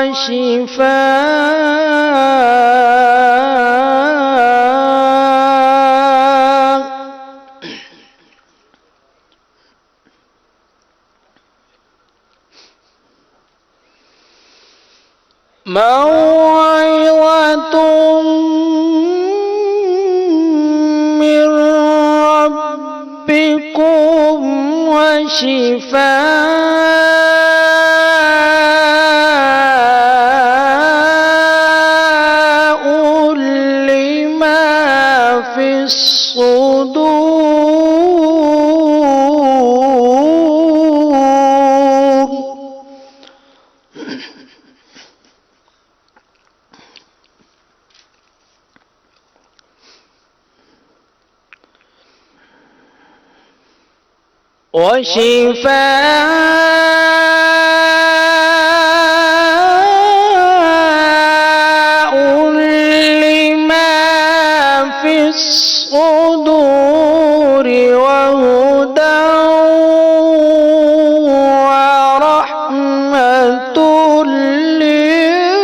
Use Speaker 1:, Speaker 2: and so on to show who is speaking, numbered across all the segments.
Speaker 1: وشفاء موعظة من ربكم وشفاء لما في الصدور وشفاء لما في الصدور وهدى ورحمة للمؤمنين.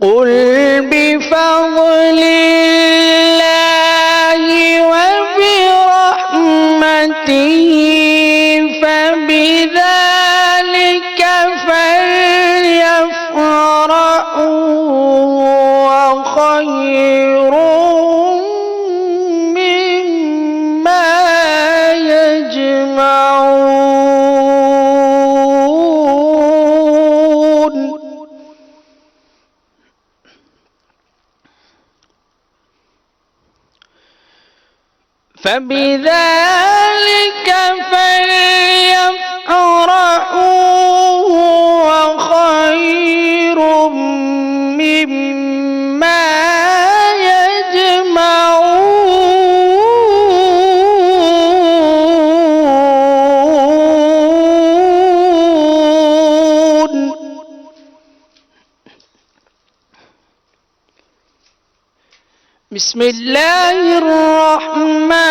Speaker 1: قل بفضل الله وبرحمته فبذلك فليفرحوا وخير مما يجمعون. فبذلك فليفرحوا وخير مما يجمعون. بسم الله الرحمن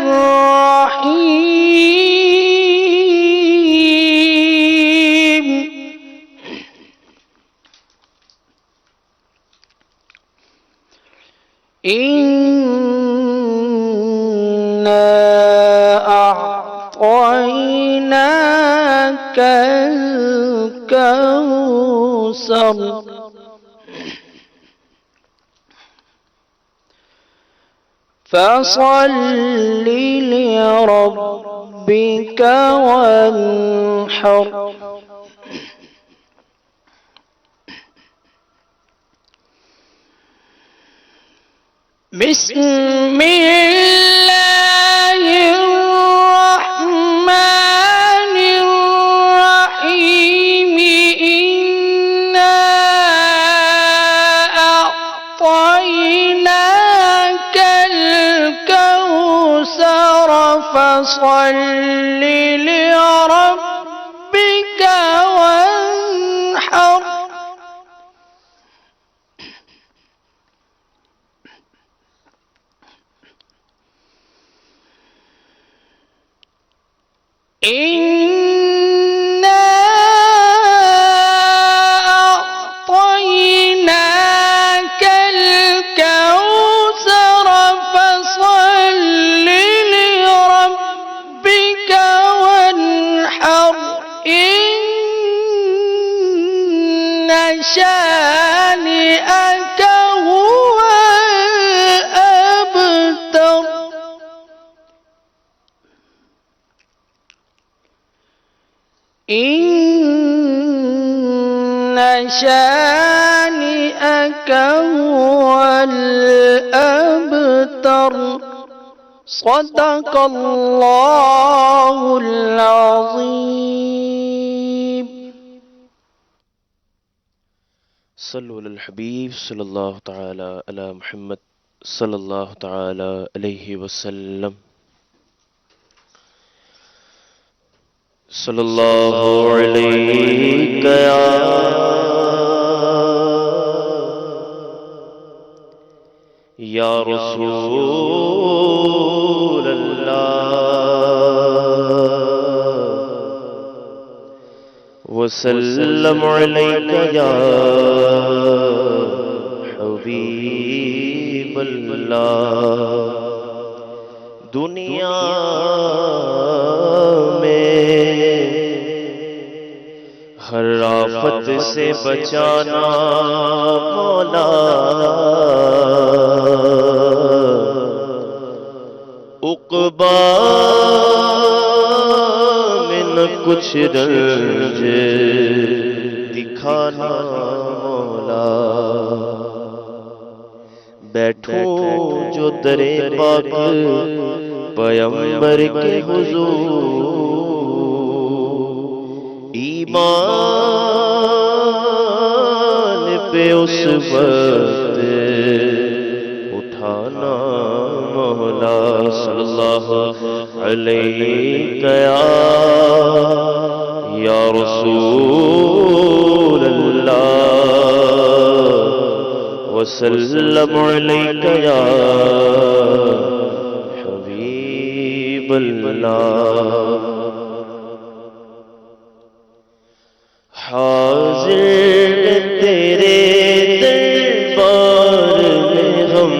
Speaker 1: الرحيم. إنا أعطيناك الكوثر فصل لربك وانحر. بسم الله الرحمن الرحيم. إنا أعطيناك الكوثر فصل لربك وانحر. إنا أعطيناك الكوثر فصل لربك وانحر. إن شانئك هو الأبتر. إن شانئك هو الأبتر. صدق الله العظيم.
Speaker 2: صلوا على الحبيب صلى الله تعالى على محمد صلى الله تعالى عليه وسلم. صلى الله عليك يا وسلم عليك يا حبيب الله دنیا میں ہر آفت سے بچانا مولا عقبا میں نہ کچھ رنج دکھانا مولا بیٹھو جو در پاک پیغمبر کے حضور ایمان پہ اس وقت اٹھانا مولا صلی اللہ علیہ یا رسول اللہ وسلم علیک یا حبیب اللہ حاضر تیرے دربار میں ہم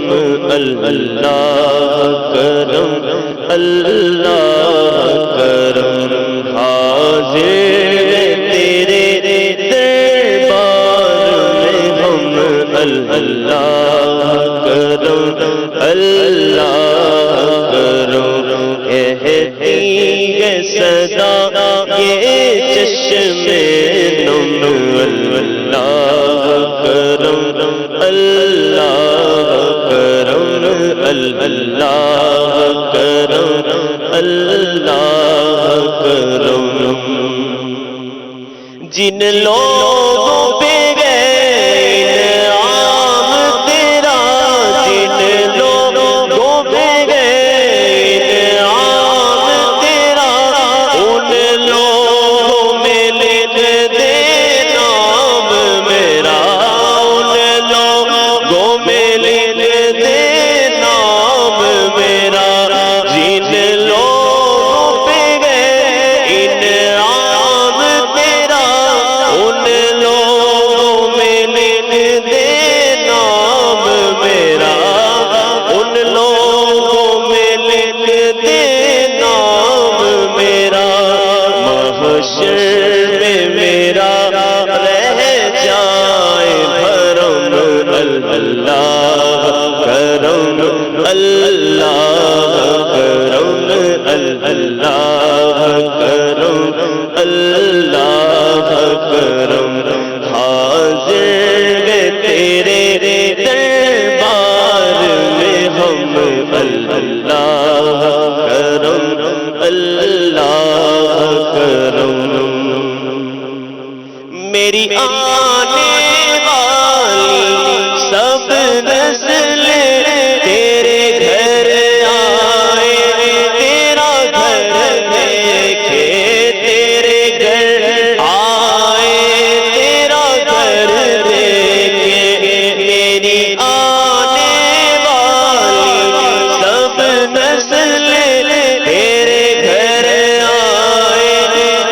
Speaker 2: اللہ کرم اللہ کرم حاضر تیرے دربار میں ہم اللہ کرم اللہ کرم کہتی ہے صدا یہ چشمے اللہ کرم اللہ کرم اللہ کرم اللہ کرم جن لوگوں پہ گئے انعام تیرا جن لوگوں پہ گئے انعام تیرا ان لوگوں میں لکھ دے نام میرا ان لوگوں میں لکھ دے نام میرا جن لوگوں پہ گئے انعام تیرا ان لوگوں میں لکھ دے نام میرا ان لوگوں میں لکھ دے نام میرا محشر میں میرا رہ جائے بھرم اللہ کرم اللہ کرم اللہ کرم اللہ کرم حاضر تیرے دربار میں ہم اللہ کرم اللہ کرم میری آنے والی سب نسلیں تیرے گھر آئے تیرا گھر دیکھے تیرے گھر آئے تیرا گھر دیکھے میری آنے والی سب نسلیں تیرے گھر آئے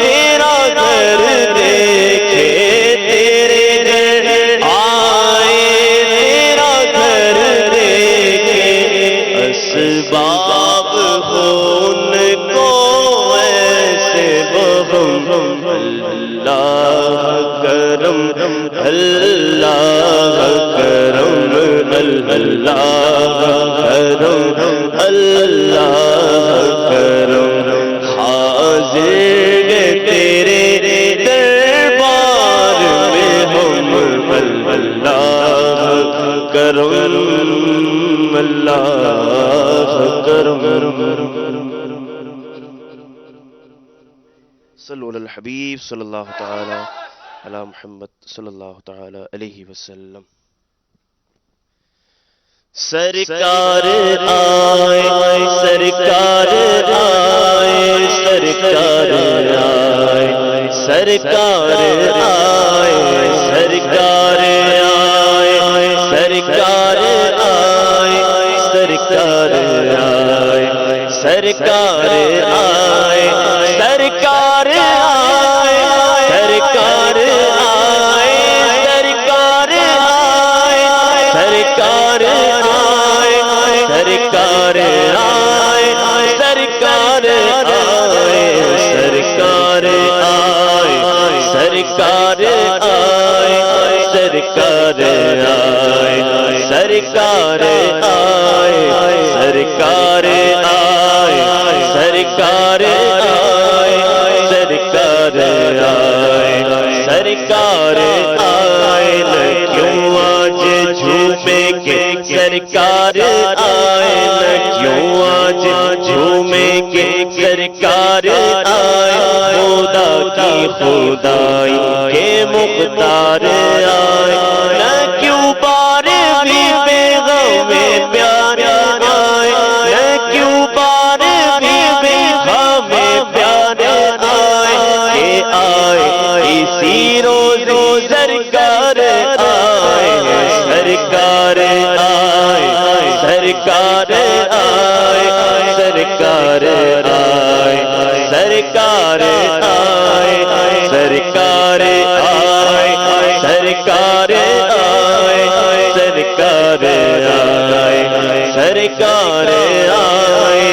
Speaker 2: تیرا گھر دیکھے تیرے گھر آئے تیرا گھر دیکھے اسباب ہو ان کو ایسے بہم اللہ کرم اللہ کرم اللہ کرم اللہ کرم حاضر تیرے دربار میں ہم اللہ کرم اللہ کرم صلو علی الحبیب صلی اللہ تعالی علی محمد صلی اللہ تعالی علیہ وسلم سرکار آئے سرکار آئے سرکار آئے سرکار آئے سرکار آئے سرکار آئے سرکار آئے سرکار آئے سرکار آئے سرکار آئے سرکار آئے سرکار آئے سرکار آئے سرکار آئے سرکار آئے سرکار آئے نہ کیوں آج جھومیں گے سرکار آئے نہ کیوں آج جھومیں گے سرکار آئے خدا کی خدائی کے مختار آئے نہ کیوں بار بھی بیغم پیار آئے نہ کیوں بار بھی بیغم پیار آئے کہ آئے اسی روز سرکار آئے سرکار آئے سرکار آئے سرکار آئے سرکار آئے سرکار آئے سرکار آئے سرکار آئے سرکار آئے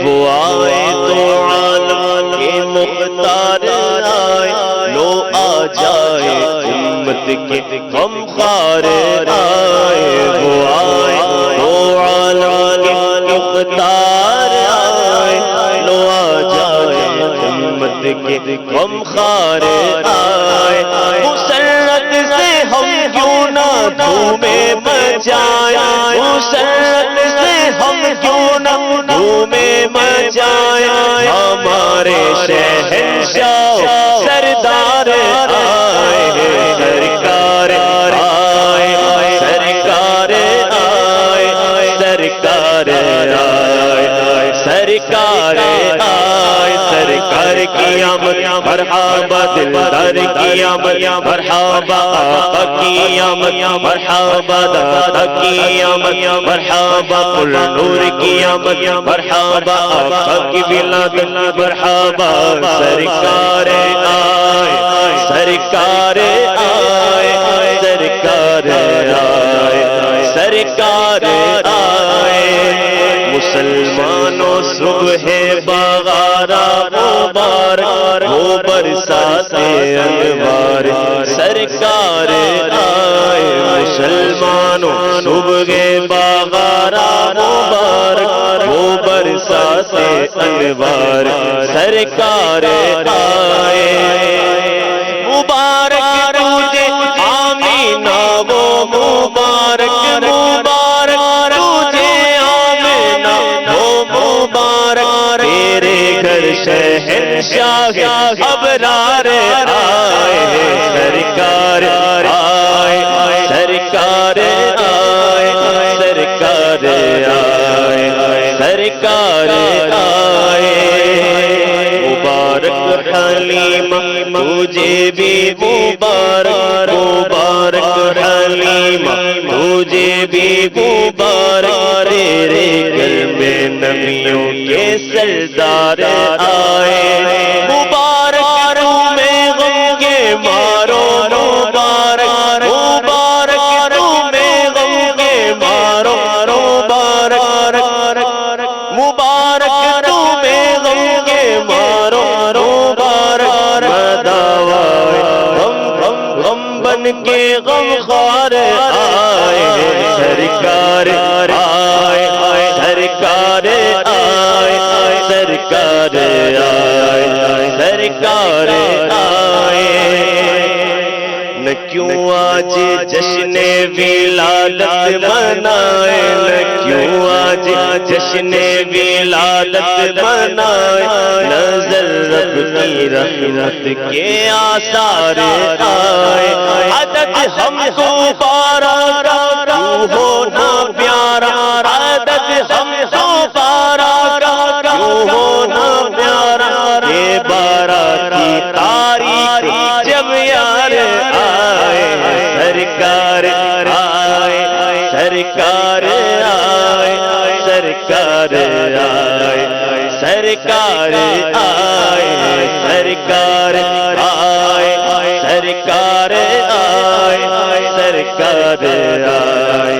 Speaker 2: وہ آئے تو عالم کے مختار آئے لو آ جائے امت کے غمخوار آئے وہ آئے تو عالم کے مختار آئے لو آ جائے امت کے غمخوار آئے مسرت سے ہم کیوں نہ دھومیں مچائیں مسرت سے ہم کیوں نہ دھومیں مچائیں ہمارے شہنشاہ سردار آئے سرکار آئے سرکار آئے سرکار آئے سرکار آئے سرکار کی آمد مرحبا دلدار کی آمد مرحبا آقا کی آمد مرحبا دادا کی آمد مرحبا کل نور کی آمد مرحبا آقا کی ولادت مرحبا سرکار آئے سرکار آئے سرکار آئے سرکار آئے مسلمانوں صبح بغارا مبارک ہو برسات انوار سرکار آئے مسلمانوں صبح بغارا مبارک ہو برسات انوار سرکار آئے مبارک تجھے آمینہ وہ مبارک مبارک تجھے آمینہ وہ مبارک تیرے گھر شہنشاہ ابرار آئے سرکار آئے سرکار آئے سرکار آئے سرکار آئے مبارک حلیمہ تجھے بھی مبارک مبارک حلیمہ تجھے بھی مبارک تیرے گھر میں نبیوں کے سردار آئے مبارک تمہیں غم کے مارو مبارک مبارک تمہیں غم کے مارو مبارک مبارک تمہیں غم کے مارو مبارک مداوائے غم بن کے غمخوار آئے سرکار آئے سرکار آئے سرکار آئے سرکار آئے نہ کیوں آج جشن ولادت منائے نہ کیوں آج جشن ولادت منائے نظر رب کی رحمت کے آثار آئے عدد ہم کو بارہ کیوں ہونا پیارا عدد ہم کو بارہ کیوں ہونا پیارا یہ بارہ کی تاریخ جب یار آئے سرکار آئے سرکار آئے سرکار آئے سرکار آئے سرکار آئے سرکار آئے سرکار آئے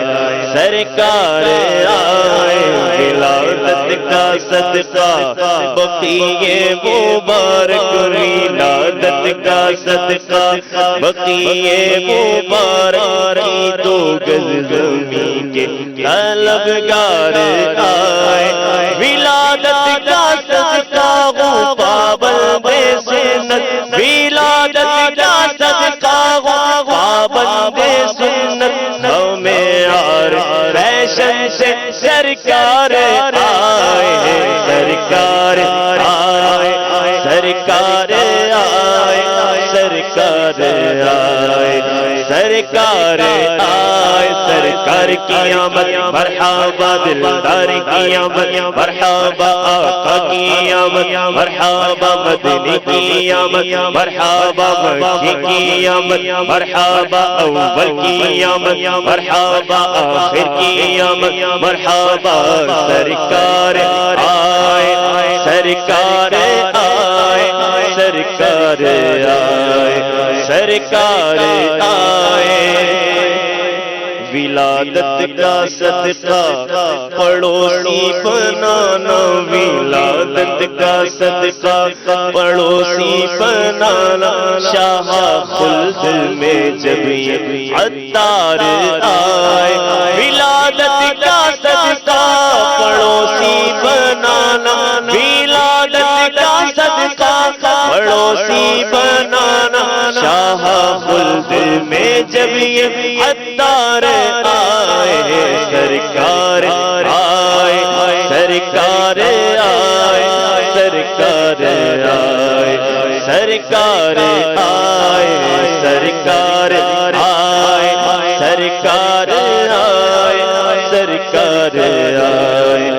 Speaker 2: سرکار آئے ولادت کا
Speaker 3: صدقہ بقیے مبارک ولادت کا صدقہ بقیے مبارک دو گز زمین کے طلبگار آئے ولادت کا صدقہ ہو پابند سنت ولادت کا صدقہ ہو پابند سنت ہمیں یار فیشن سے سرکار آئے سرکار آئے سرکار آئے سرکار آئے سرکار آئے سرکار کی آمد مرحبا دلدار کی آمد مرحبا آقا کی آمد مرحبا مدنی کی آمد مرحبا مکی کی آمد مرحبا اول کی آمد مرحبا آخر کی آمد مرحبا سرکار آئے سرکار آئے سرکار آئے سرکار آئے ولادت کا صدقہ پڑوسی بنانا ولادت کا صدقہ پڑوسی بنانا شاہ خلد میں جب یہ عطار آئے ولادت کا صدقہ پڑوسی بنانا ولادت کا صدقہ پڑوسی بنانا شاہ خلد میں جب یہ عطار آئے سرکار آئے سرکار آئے سرکار آئے سرکار آئے سرکار آئے سرکار آئے سرکار آئے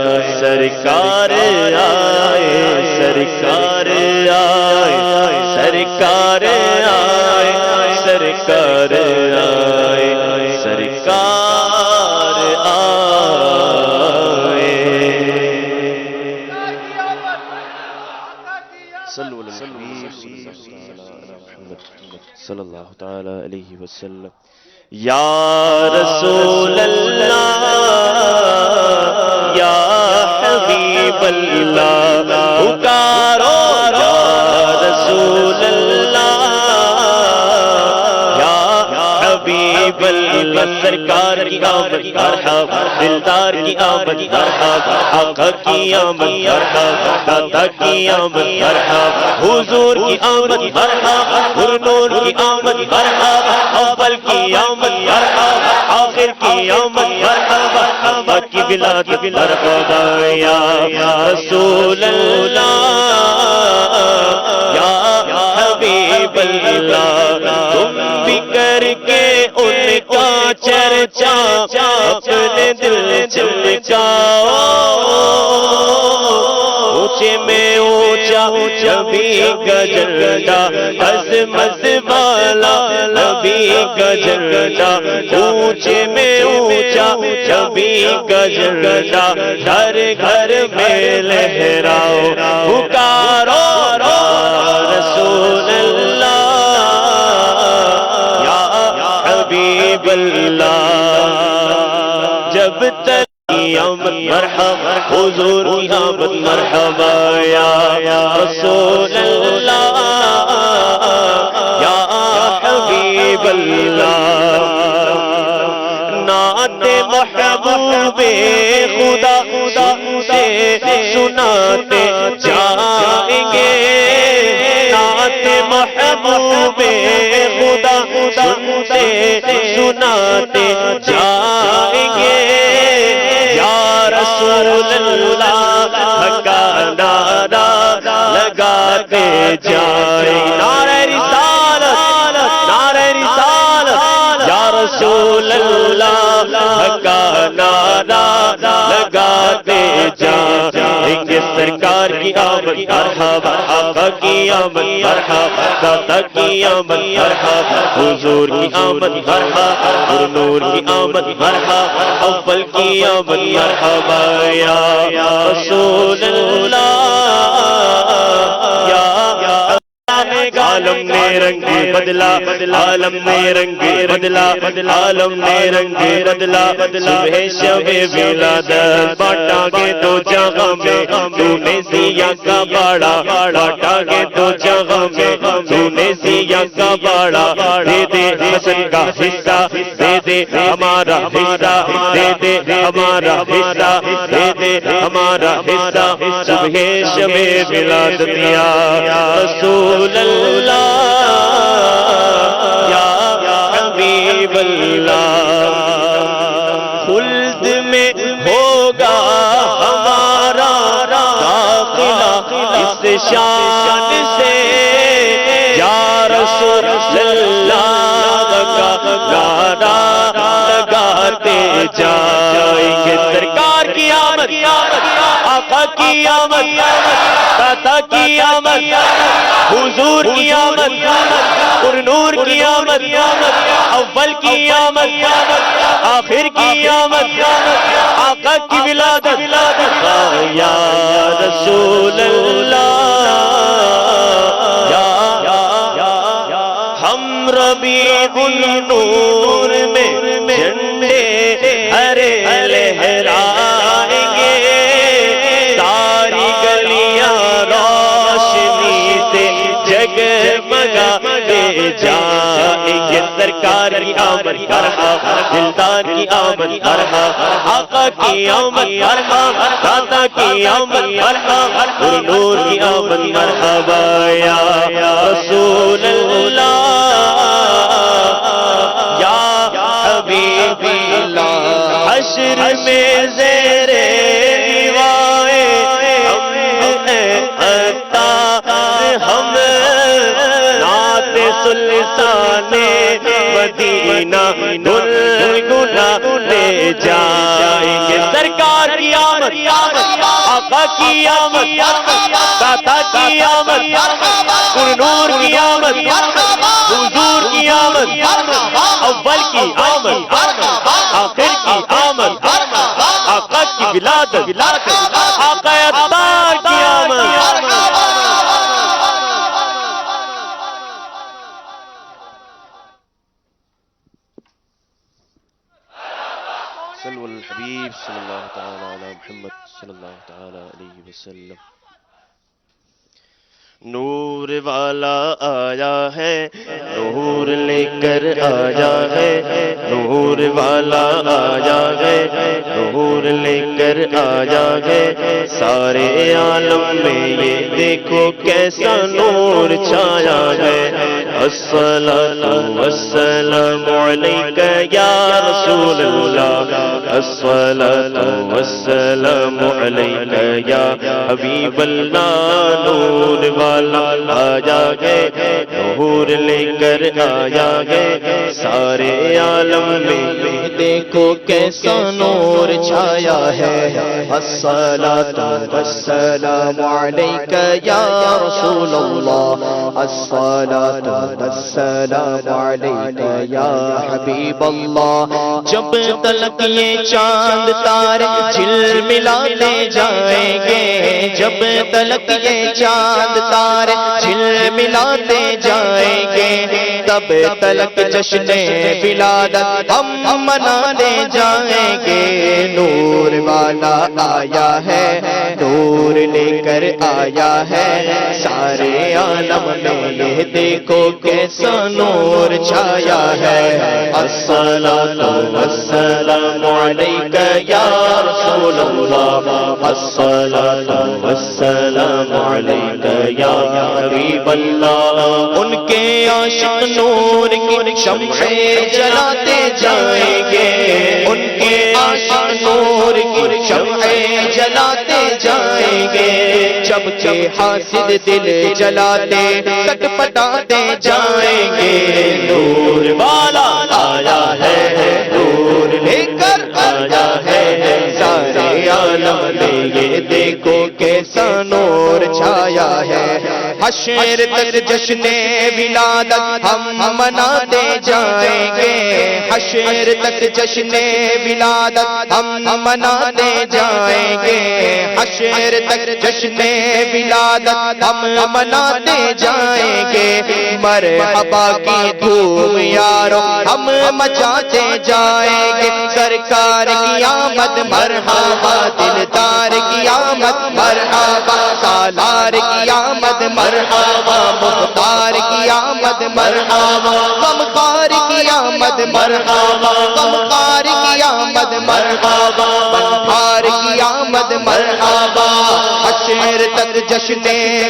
Speaker 3: سرکار آئے سرکار آئے سرکار آئے سرکار آئے سرکار آئے
Speaker 2: صلی اللہ تعالی علیہ وسلم
Speaker 3: یا رسول اللہ یا حبیب اللہ پکارو یا رسول اللہ یا حبیب اللہ سرکار کی آمد مرحبا دلدار کی آمد مرحبا آقا کی آمد مرحبا داتا کی آمد مرحبا حضور کی آمد مرحبا نور کی آمد مرحبا اول کی آمد مرحبا آخر کی آمد مرحبا آقا کی ولادت مرحبا یا رسول اللہ یا حبیب اللہ تم بھی کر کے ان کا چرچا اپنے دل چمکاؤ اونچے میں اونچا نبی کا جھنڈا عظمت والا نبی کا جھنڈا اونچے میں اونچا نبی کا جھنڈا ہر گھر میں لہراؤ پکارو رسول اللہ یا حبیب اللہ جب تک آمد مرحبا حضور کی آمد مرحبا یا رسول اللہ یا حبیب اللہ نعت محبوب خدا سے سناتے جائیں گے نعت محبوب خدا سے سناتے جائیں گے یا رسول اللہ کا نعرہ لگاتے جائیں نعرہ رسالت نعرہ رسالت یا رسول اللہ کا نعرہ لگاتے جائیں گے سرکار کی آمد مرحبا آقا کی آمد مرحبا داتا کی آمد مرحبا حضور کی آمد مرحبا نور کی آمد مرحبا اول کی آمد مرحبا یا رسول اللہ یا عالم نے رنگ بدلا عالم نے رنگ بدلا عالم نے رنگ بدلا صبح شب ولادت بانٹا گے دو جگہ میں تو نے سیا کا باڑا بانٹا گے دو جگہ میں تو نے سیا کا باڑا دے دے حسن کا حصہ دے دے ہمارا حصہ دے دے ہمارا حصہ دے دے ہمارا حصہ صبح شب ولادت یا رسول اللہ یا حبیب اللہ خلد میں ہوگا ہمارا داخلہ اس شان سے یا رسول اللہ کا نعرہ لگاتے جائیں گے سرکار کی آمد آقا کی آمد داتا کی آمد حضور کی آمد پر نور کی آمد اول کی آمد آخر کی آمد آقا کی ولادت یا رسول اللہ ہم ربیع النور میں جھنڈے ہرے لہرائیں گے ساری گلیاں روشنی سے جگمگاتے جائیں گے سرکار کی آمد مرحبا دلدار کی آمد مرحبا آقا کی آمد مرحبا داتا کی آمد مرحبا نور کی آمد مرحبا یا رسول اللہ یا حبیب اللہ حشر میں زیر لیوائے ہم نعت سلطان مدینہ گنگناتے جائیں گے سرکار کی آمد آقا کی آمد داتا کی آمد نور کی آمد حضور کی آمد اول کی آمد آخر کی آمد آقا کی ولادت آقا اتار کی آمد
Speaker 2: صلو علی الحبیب صلی اللہ تعالی علی محمد صلی اللہ تعالی علیہ وسلم نور والا آیا ہے نور لے کر آیا ہے نور والا آیا ہے نور لے کر آیا ہے سارے عالم میں یہ دیکھو کیسا نور چھایا ہے الصلاۃ والسلام علیک یا رسول اللہ الصلاۃ والسلام علیک یا حبیب اللہ نور والا آیا ہے نور لے کر آیا ہے سارے عالم میں دیکھو کیسا نور چھایا ہے الصلاۃ والسلام علیک یا رسول اللہ الصلاۃ والسلام علیک یا حبیب اللہ جب تلک یہ چاند تارے جھلملاتے جائیں گے جب تلک یہ چاند تارے جھلملاتے جائیں گے تب تلک جشن ولادت ہم مناتے جائیں گے نور والا آیا ہے نور لے کر آیا ہے سارے عالم میں یہ دیکھو کیسا نور چھایا ہے الصلاۃ والسلام علیک یا رسول اللہ الصلاۃ والسلام علیک یا حبیب اللہ ان کے عاشق نور کی شمعیں جلاتے جائیں گے ان کے عاشق نور کی شمعیں جلاتے جائیں گے جب کہ حاسد دل جلاتے سٹ پٹاتے جائیں گے نور والا آیا ہے نور لے کر آیا ہے سارے عالم میں یہ دیکھو کیسا نور چھایا ہے حشر تک جشن ولادت ہم مناتے جائیں گے حشر تک جشن ولادت ہم مناتے جائیں گے
Speaker 4: حشر تک جشن ولادت ہم مناتے جائیں گے، مرحبا کی دھوم یارو ہم مچاتے جائیں گے، سرکار کی آمد مرحبا، دلدار کی آمد مرحبا، سالار کی آمد مرحبا، مختار کی آمد مرحبا، غمخوار کی آمد مرحبا، غمخوار کی آمد مرحبا، بنخار کی آمد مرحبا، حشر تک جشن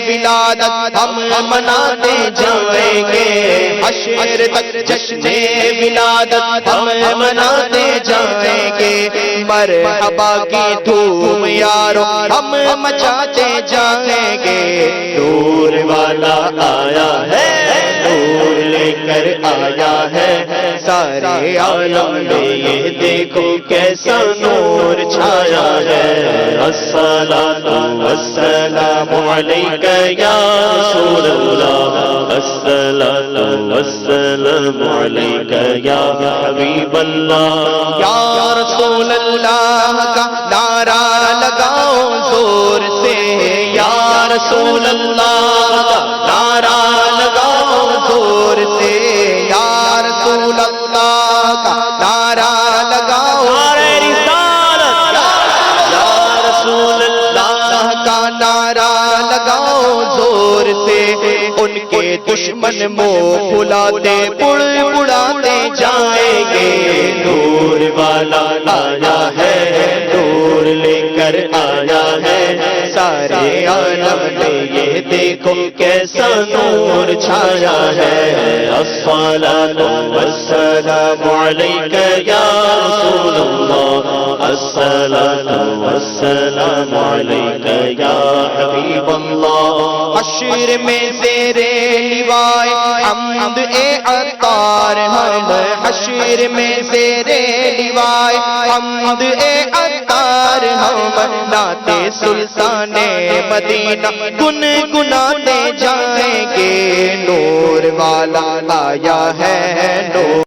Speaker 4: ولادت ہم مناتے جائیں گے، حشر تک جشن ولادت ہم مناتے جائیں گے، مرحبا کی دھوم یارو ہم مچاتے جائیں گے،
Speaker 3: نور والا آیا ہے، نور لے کر آیا ہے، سارے عالم میں یہ دیکھو کیسا نور چھایا ہے، الصلاۃ والسلام علیک یا رسول اللہ، الصلاۃ والسلام علیک یا حبیب اللہ،
Speaker 4: یا رسول اللہ کا نعرہ لگاؤ زور سے، یا رسول اللہ کا نعرہ لگاؤ زور سے، یا رسول اللہ کا نعرہ لگاؤ،
Speaker 3: نعرہ رسالت،
Speaker 4: یا رسول اللہ کا نعرہ لگاؤ زور سے، ان کے دشمن منہ پھلاتے بڑبڑاتے جائیں گے،
Speaker 3: نور والا آیا ہے، نور لے کر آیا ہے، سارے عالم میں یہ دیکھو کیسا نور چھایا ہے، الصلاۃ والسلام علیک یا رسول اللہ، الصلاۃ والسلام علیک یا حبیب اللہ،
Speaker 4: حشر میں زیر لوائے حمد عطار ہم، حشر میں زیر لوائے حمد عطار ہم، نعت سلطان مدینہ گنگناتے جائیں گے، نور والا آیا ہے، نور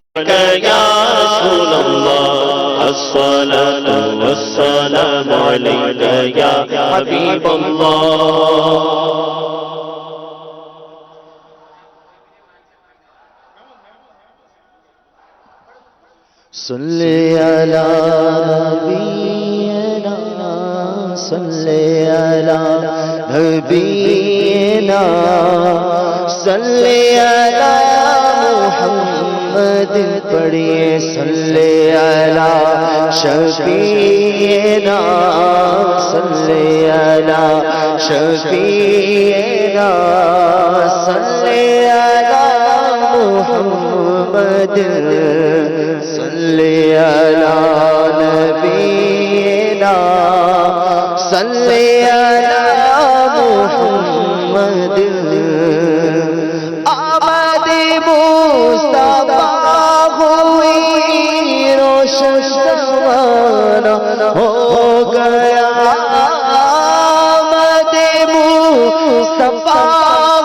Speaker 3: یا رسول اللہ، الصلاۃ والسلام علیک یا حبیب اللہ،
Speaker 1: صلی علی نبینا، صلی علی نبینا، صلی علی محمد، پڑھیے صلی علی شفیعنا، صلی علی شفیعنا، صلی علی محمد، صلی علی نبینا، صلی علی محمد، آمد مصطفیٰ ہوئی روشن زمانہ ہو گیا، آمد مصطفیٰ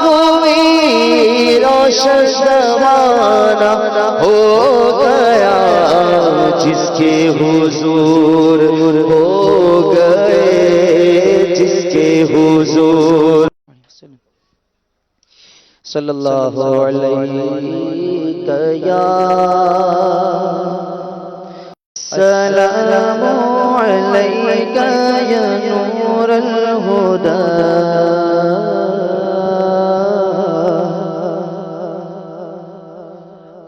Speaker 1: ہوئی روشن زمانہ ہو گیا، جس کے حضور ہو گئے، جس کے حضور صلی اللہ علیہ یا السلام علیک یا نور الہدی،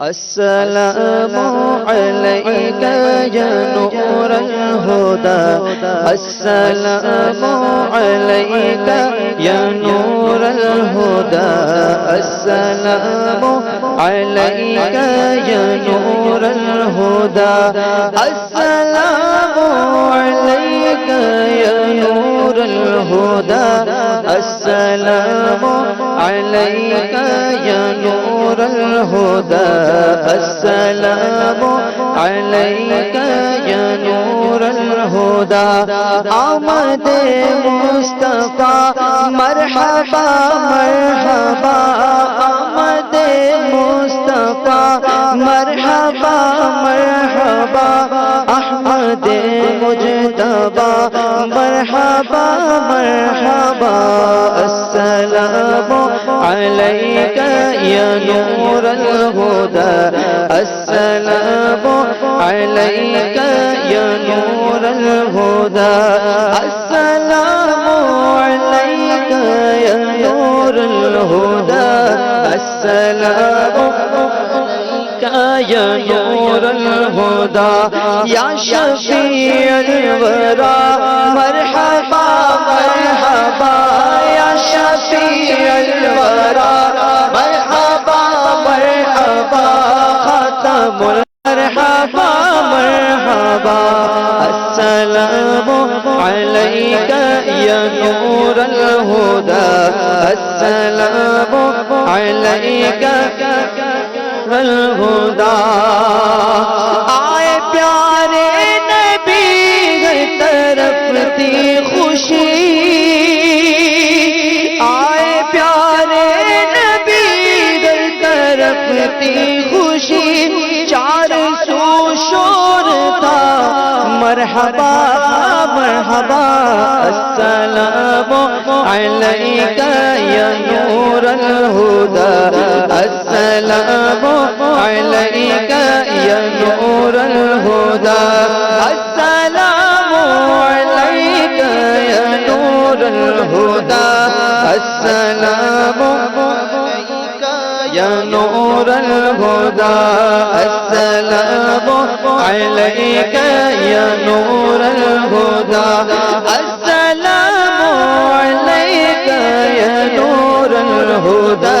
Speaker 1: السلام علیک یا نور الہدی، السلام علیک یا نور الہدی، السلام علیک یا نور الہدی، السلام علیک یا نور الہدی، السلام علیک یا نور الہدی، السلام علیک یا نور الہدی، آمد مصطفیٰ مرحبا مرحبا، آمد مصطفیٰ مرحبا مرحبا، احمد مجتبی مرحبا مرحبا مرحبا السلام عليك يا نور الهدى السلام عليك يا نور الهدى السلام عليك يا نور الهدى السلام يا نور الهدى يا شفيع الورى مرحبا مرحبا يا شفيع الورى مرحبا مرحبا ختم مرحبا مرحبا السلام عليك يا نور الهدى السلام عليك الہدا آئے پیارے نبی ہر طرف تھی خوشی آئے پیارے نبی ہر طرف تھی خوشی چار سو شور تھا مرحبا مرحبا السلام علیک یا نور الہدی السلام علیک یا نور الہدی السلام علیک یا نور الہدی السلام علیک یا نور الہدی السلام علیک یا نور الہدی السلام علیک یا نور الہدی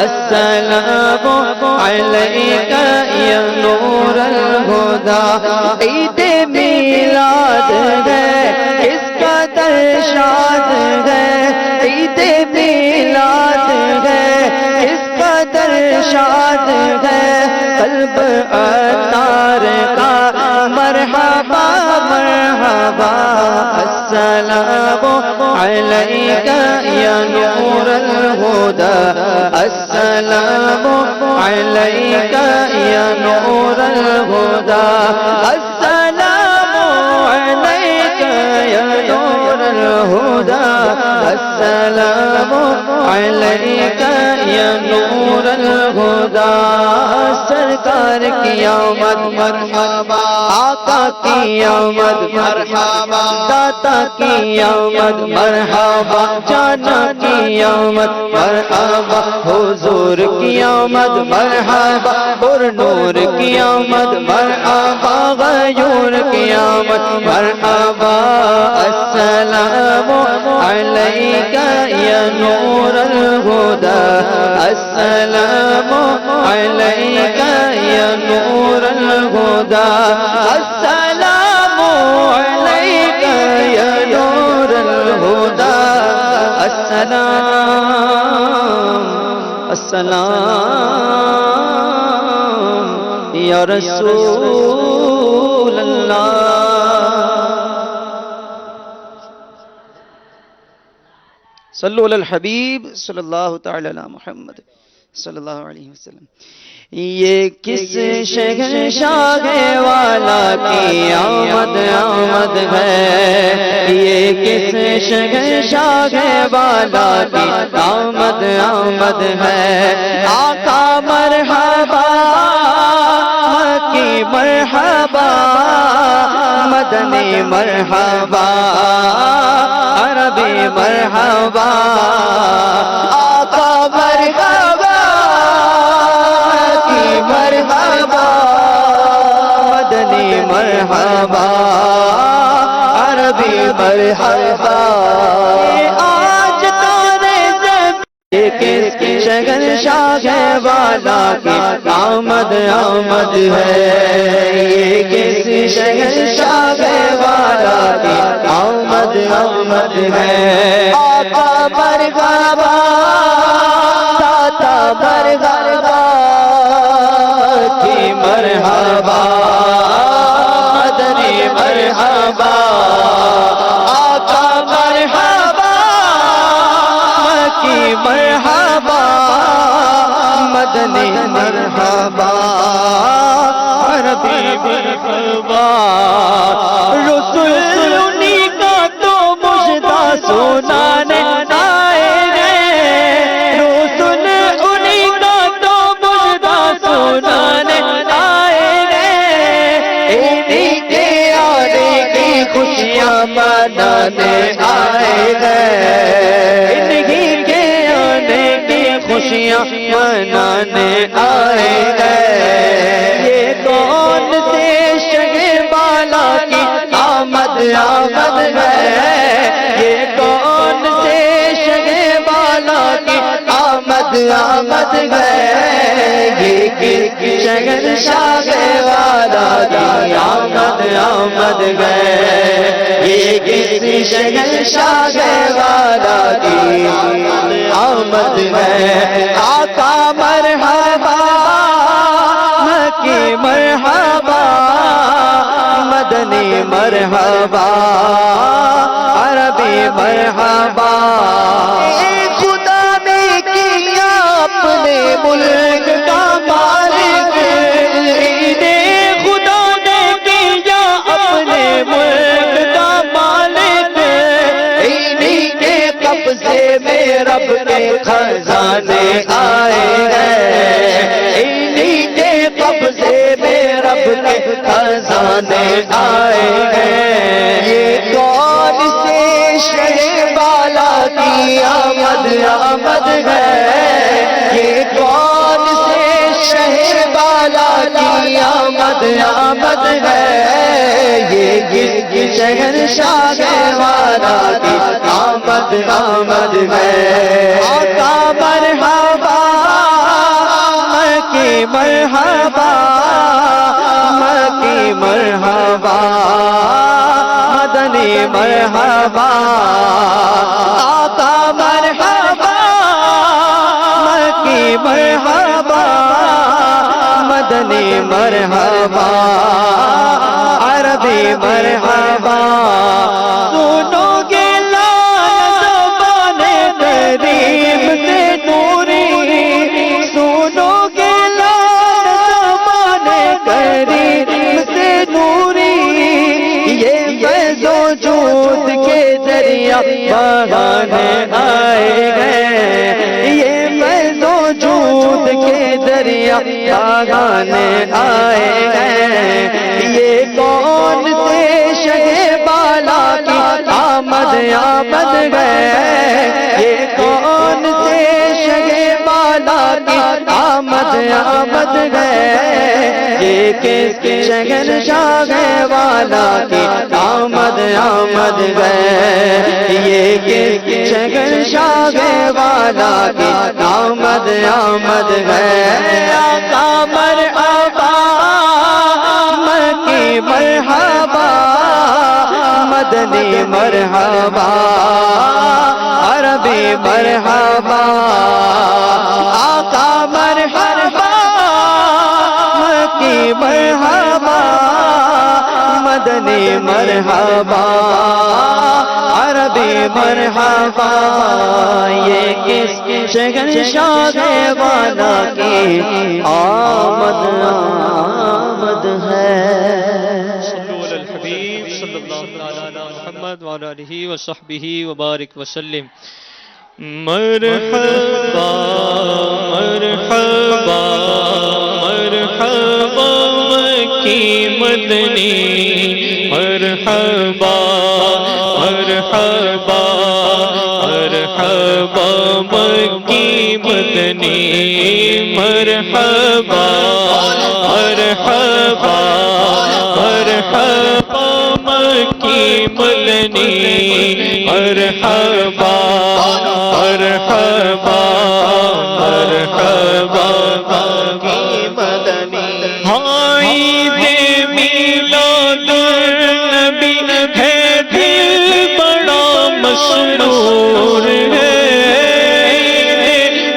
Speaker 1: السلام علیک یا نور الہدی عید میلاد ہے کس قدر شاد ہے عید میلاد ہے کس قدر شاد ہے قلب عطار کا مرحبا مرحبا السلام علیک یا نور الہدی السلام علیک یا نور الہدی السلام علیک یا نور الہدی السلام علیک یا نور الہدی سرکار کی آمد مرحبا آقا کی آمد مرحبا داتا کی آمد مرحبا جانا کی آمد مرحبا حضور کی آمد مرحبا پر نور کی آمد مرحبا غیور کی آمد مرحبا السلام علیک یا نور الہدی السلام علیک یا نور الہدی السلام علیک یا نور الہدی السلام السلام یا رسول اللہ صلو علی الحبیب صلی اللہ تعالی علی محمد صلی اللہ علیہ وسلم یہ کس شہنشاہ والا کی آمد آمد ہے یہ کس شہنشاہ والا کی آمد آمد ہے آقا مرحبا مکی مرحبا مدنی مرحبا عربی مرحبا آقا مرحبا کی مرحبا مدنی مرحبا عربی مرحبا آج تارے کس شہنشاہ والا کی آمد آمد ہے یہ کس شہنشاہ والا کی آمد آمد ہے آقا مرحبا داتا مرحبا کی مرحبا مدنی مرحبا آقا مرحبا مکی مرحبا مدنی مرحبا عربی مرحبا رسول انہی کا تو مجھ منانے آئے ہیں، انہی کے آنے کی خوشیاں منانے آئے ہیں۔ یہ کون سے شگے بالا کی آمد آمد ہے، یہ کون سے شگے بالا کی آمد آمد ہے، یہ کس شہنشاہ والا کی آمد آمد ہے، یہ کس شہنشاہ والا کی آمد ہے۔ آقا مرحبا، مکی مرحبا، مدنی مرحبا، عربی مرحبا۔ خدا نے کیا اپنے ملک کا مالک، خدا نے کیا اپنے ملک کا مالک، انہی کے قبضے میں رب کے خزانے آئے ہیں، انہی کے قبضے میں رب کے خزانے آئے ہیں۔ یہ کون سے شہ بالا کی آمد آمد ہے، یہ کون سے شہ بالا کی آمد آمد ہے، یہ کس شہنشاہ والا کی آمد آمد ہے۔ آقا مرحبا، مکی مرحبا، مکی مرحبا، مدنی مرحبا۔ آقا مرحبا، مکی مرحبا، مدنی مرحبا، عربی مرحبا۔ سنو گے لال زبان کریم سے نوری، سنو گے لال زبان کریم سے نوری، یہ فیض و جود کے دریا بہانے آئے ہیں، یہ فیض و جود کے دریا بہانے آئے ہیں۔ یہ کون سے شہ بالا کی آمد آمد ہے، یہ کون سے شہ بالا کی آمد آمد ہے، یہ کس شہنشاہ والا کی آمد آمد ہے، یہ کس شہنشاہ والا کی آمد آمد ہے۔ آقا مرحبا، مکی مرحبا، مدنی مرحبا، عربی مرحبا۔ آقا مرحبا، مکی مرحبا، مدنی مرحبا، عربی مرحبا۔ یہ کس شہنشاہ والا کی آمد آمد ہے۔
Speaker 5: صلو علی الحبیب صلی اللہ علیہ محمد وعلی آلہ وصحبہ وبارک وسلم۔ مرحبا مرحبا مرحبا مکی مدنی، مرحبا مرحبا مرحبا مکی مدنی، مرحبا مرحبا مرحبا مکی مدنی، مرحبا مرحبا مرحبا مکی مدنی۔ عید میلاد النبی ہے دل بڑا مسرور ہے،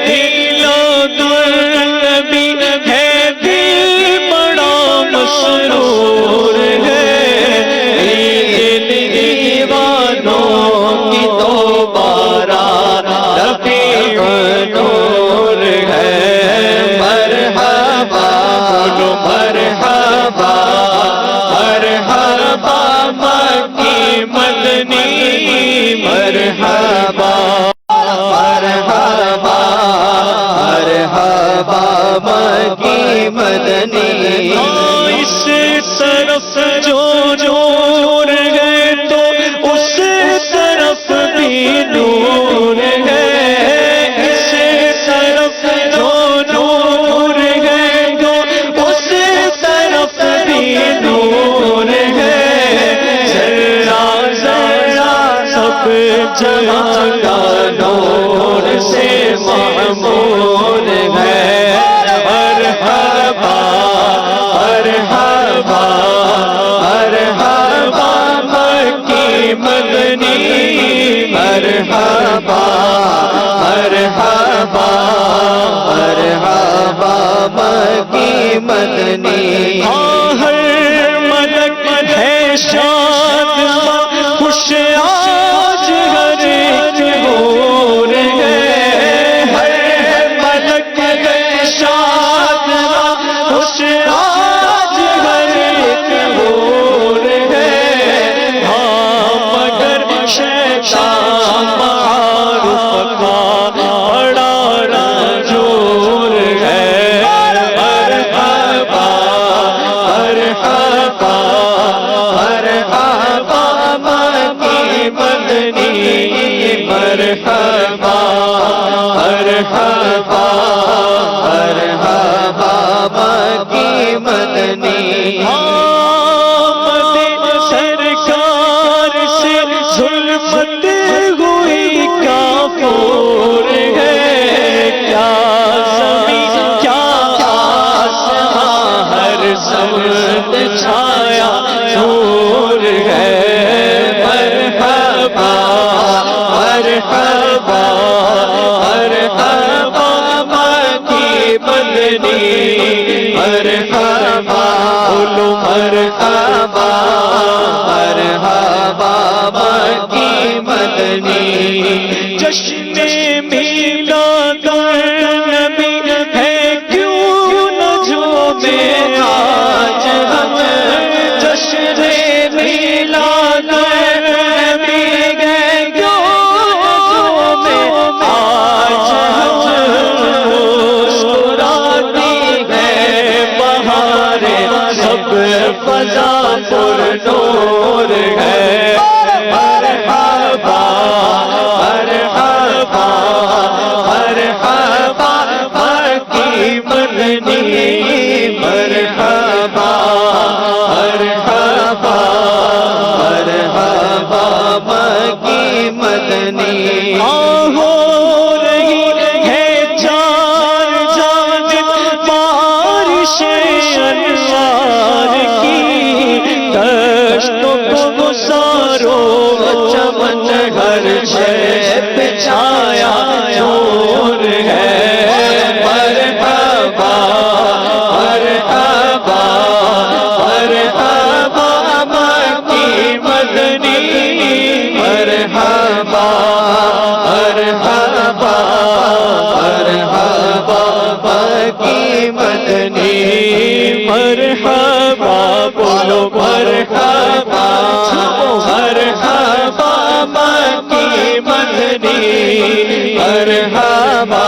Speaker 5: میلاد النبی ہے دل بڑا مسرور ہے، عید دیوانوں کی دوبارہ ربیع نور ہے، مرحبا بولو مرحبا مرحبا مکی مدنی، مرحبا مرحبا مرحبا مکی مدنی۔ اس طرف جو جور گئے تو اس
Speaker 1: کی مدنی
Speaker 5: ہر ملک ہے شاد خوش آج ہر ایک حور ہے، ہر ملک ہے شاد خوش آج ہر ایک حور ہے، ہاں مگر شیطان معارف کا بڑا رنجور ہے، مرحبا مرحبا مرحبا مکی مدنی، مرحبا مرحبا
Speaker 1: مرحبا مکی مدنی
Speaker 5: آمد سرکار سے ظلمت ہوئی کافور ہے، کیا زمین کیا آسمان ہر سمت چھایا نور ہے، مرحبا مرحبا مرحبا مکی مدنی، مرحبا بولو مرحبا
Speaker 1: مرحبا مکی مدنی
Speaker 5: جشن میلاد النبی ہے کیوں نہ جھومیں آج ہم، جشن میلاد النبی ہے کیوں نہ جھومیں آج ہم، مسکراتی ہے بہاریں سب فضا پر نور ہے، مرحبا مرحبا مرحبا مکی مدنی، مرحبا مرحبا
Speaker 1: مرحبا مکی مدنی
Speaker 5: ہو رہی ہے چار جانب بارش انوار کی، دشتوں کو گزارو چمن ہر شے پہ چھایا نور ہے، مرحبا مرحبا مرحبا مکی مدنی، مرحبا مرحبا
Speaker 1: مرحبا مکی مدنی
Speaker 5: مرحبا بولو مرحبا مرحبا مکی مدنی، مرحبا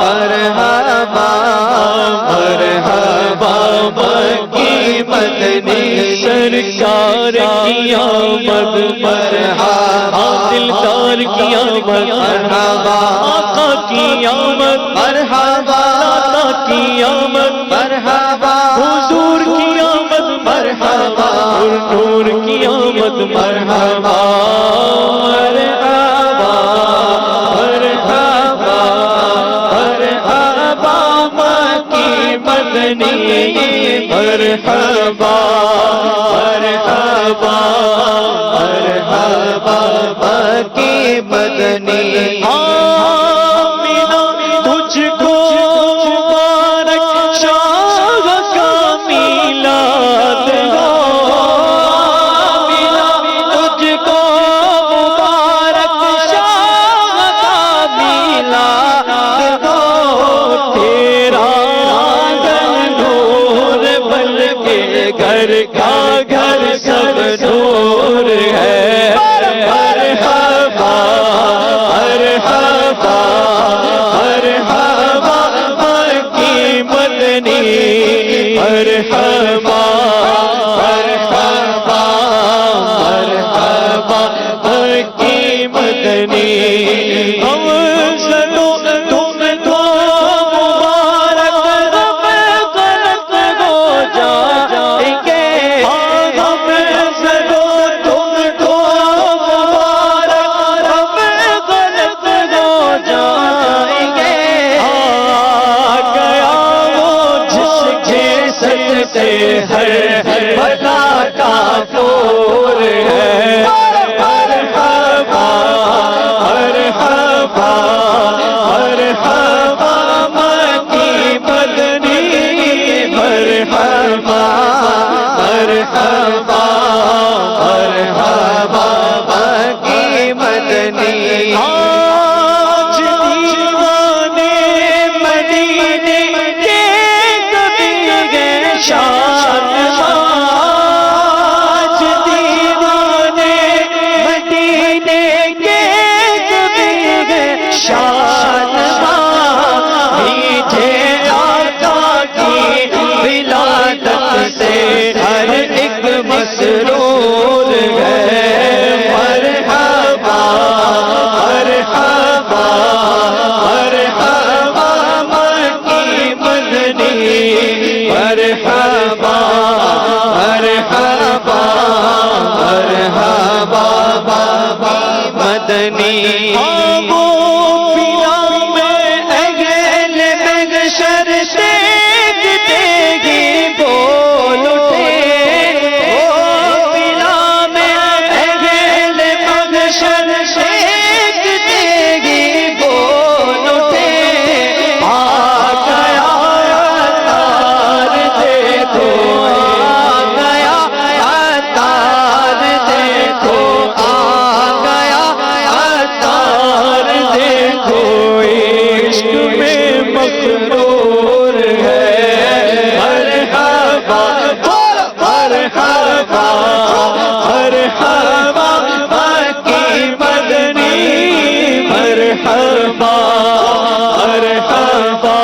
Speaker 1: مرحبا مرحبا مکی مدنی
Speaker 5: سرکار کی آمد مرحبا، دلدار کی آمد مرحبا، آقا کی آمد
Speaker 1: مرحبا
Speaker 5: داتا کی آمد
Speaker 1: مرحبا
Speaker 5: حضور کی آمد مرحبا، نور کی آمد مرحبا، مرحبا مرحبا مرحبا مکی مدنی، مرحبا مرحبا
Speaker 1: مرحبا مکی مدنی
Speaker 5: آمینہ تجھ کو مبارک شاہ کا میلاد ہو، آمینہ تجھ کو مبارک شاہ کا میلاد ہو، تیرا آنگن نور بلکہ گھر کا گھر سب نور ہے، مرحبا مرحبا مرحبا مکی مدنی، مرحبا مرحبا مرحبا مکی مدنی، ہم سنو تم تو مبارک رب غلط ہو جائیں گے، ہم سنو تم تو مبارک رب غلط ہو جائیں گے، آ گیا وہ جس کے سجدے ہر بلا کا دور ہے، مرحبا مرحبا مرحبا مکی مدنی،
Speaker 1: مرحبا مرحبا مرحبا بابا مدنی
Speaker 5: آبو پیلا میں اگل محشر دیکھتے گی بول اٹھے پیلا میں اگل محشر دیکھتے گی بول اٹھے آ گیا تار دیکھو آ گیا تار دیکھو آ گیا تار دیکھو عشق میں مغرور ہے مرحبا مرحبا مرحبا مکی مدنی مرحبا مرحبا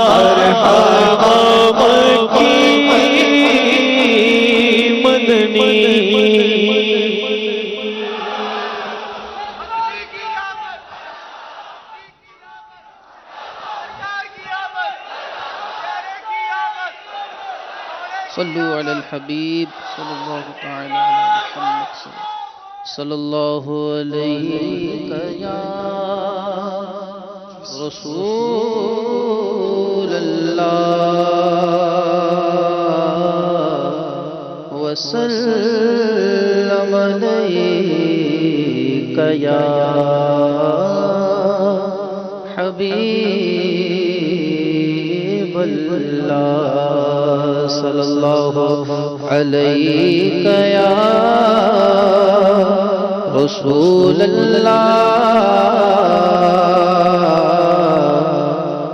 Speaker 5: مرحبا مکی مدنی صلوا علی الحبیب صلی اللہ تعالی علی محمد صلی اللہ علیہ یا رسول اللہ وسلم علیک یا حبیب اللہ صلی اللہ علیہ یا رسول اللہ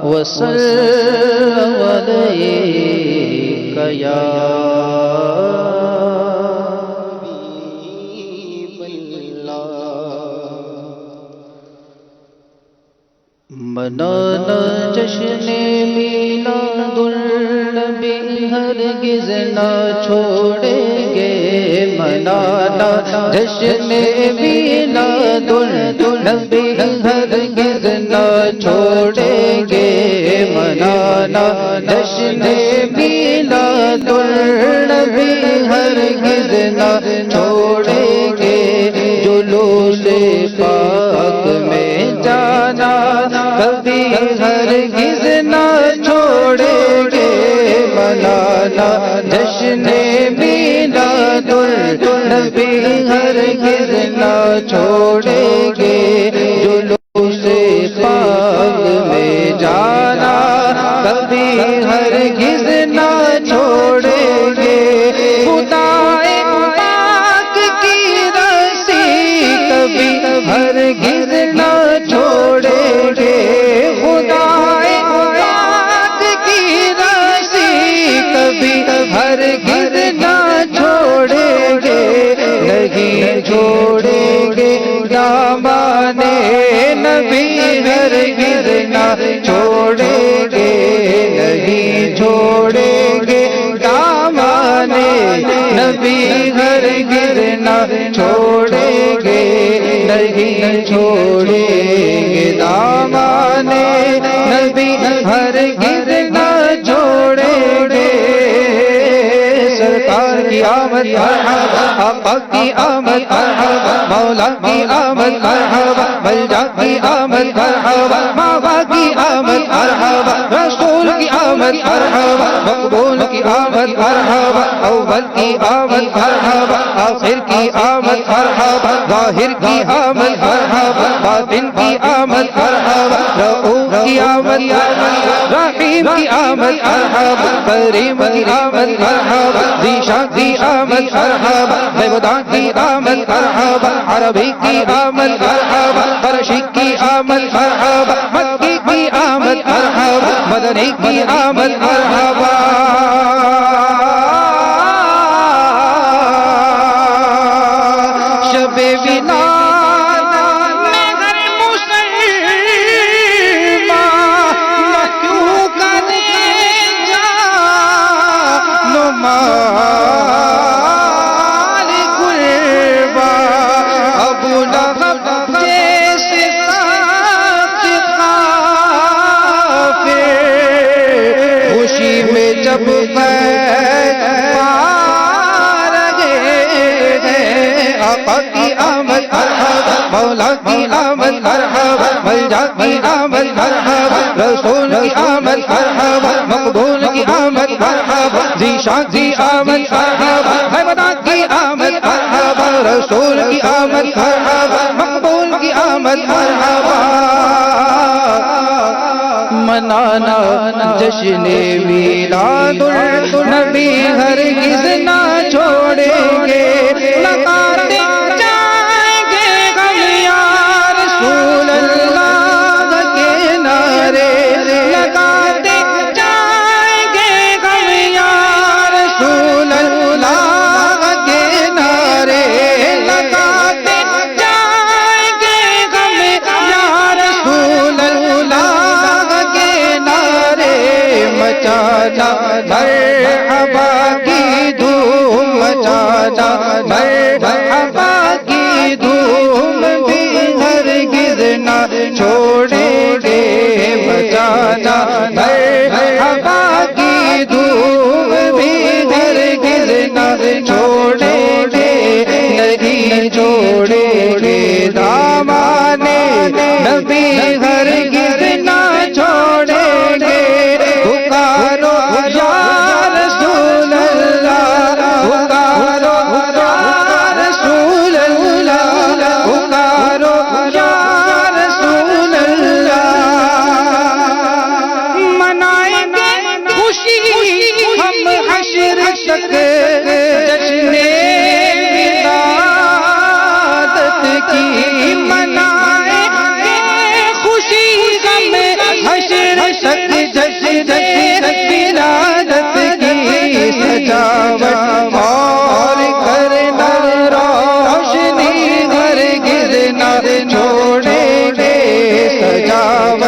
Speaker 5: وسلم علیک یا حبیب اللہ منانا جشن میلاد النبی ہرگز نہ چھوڑیں گے منانا جشن میلاد النبی ہرگز نہ چھوڑیں گے منانا جشن میلاد النبی ہرگز نہ چھوڑیں گے جلوس پاک میں جانا کبھی ہرگز نہ چھوڑیں گے منانا جشن میلاد النبی ہرگز نہ چھوڑیں گے جلوس پاک میں جانا کبھی ہرگز نہ چھوڑیں گے خدائے پاک کی رسی کبھی ہرگز نہ چھوڑیں گے خدائے پاک کی رسی کبھی ہرگز نہ چھوڑیں گے نہیں چھوڑیں گے دامان نبی ہرگز نہ چھوڑیں گے نہیں چھوڑیں گے دامان نبی ہرگز نہ چھوڑیں گے نہیں چھوڑیں گے دامان نبی ہرگز نہ چھوڑیں گے سرکار کی آمد مرحبا آقا کی آمد مرحبا مولا کی آمد مرحبا ملجا کی آمد مرحبا ماوا کی آمد مرحبا رسول کی آمد مرحبا مقبول کی آمد مرحبا اول کی آمد مرحبا آخر کی آمد مرحبا ظاہر کی آمد مرحبا باطن کی آمد مرحبا رؤوف کی آمد مرحبا رحیم کی آمد مرحبا کریم کی آمد مرحبا ذیشان کی آمد مرحبا دیوتا کی آمد مرحبا عربی کی آمد مرحبا فرشی کی آمد مرحبا مکی کی آمد مرحبا مدنی کی آمد مرحبا شب ولادت میں ہر مسلمان کیوں کرے جان مال قربان ابو لہب جیسے سخت کافر خوشی میں جب فیض پا رہے ہیں آقا کی آمد مرحبا مولا کی آمد مرحبا ملجا کی آمد مرحبا رسول کی آمد مرحبا مقبول کی آمد مرحبا ذیشان کی آمد مرحبا حیبتا کی آمد مرحبا رسول کی آمد مرحبا مقبول کی آمد مرحبا منانا جشن میلاد النبی ہرگز نہ چھوڑیں گے لگاتے جائیں گے غم یا رسول اللہ کے نعرے لگاتے جائیں گے غم یا رسول اللہ کے نعرے لگاتے جائیں گے غم یا رسول اللہ مچانا مرحبا کی دھوم مچانا مرحبا کی دھوم بھی ہرگز نہ چھوڑیں گے مچانا مرحبا کی دھوم بھی ہرگز نہ چھوڑیں گے نہیں چھوڑیں گے دامانے نبی ہرگز نہ چھوڑیں گے پکارو یا رسول اللہ پکارو یا رسول اللہ پکارو یا رسول اللہ منائیں گے خوشی ہم حشر تک جشن ولادت کی منائیں گے خوشی ہم حشر تک جشن ولادت کی سجاوٹ اور کرنا روشنی ہرگز نہ چھوڑیں گے سجاوٹ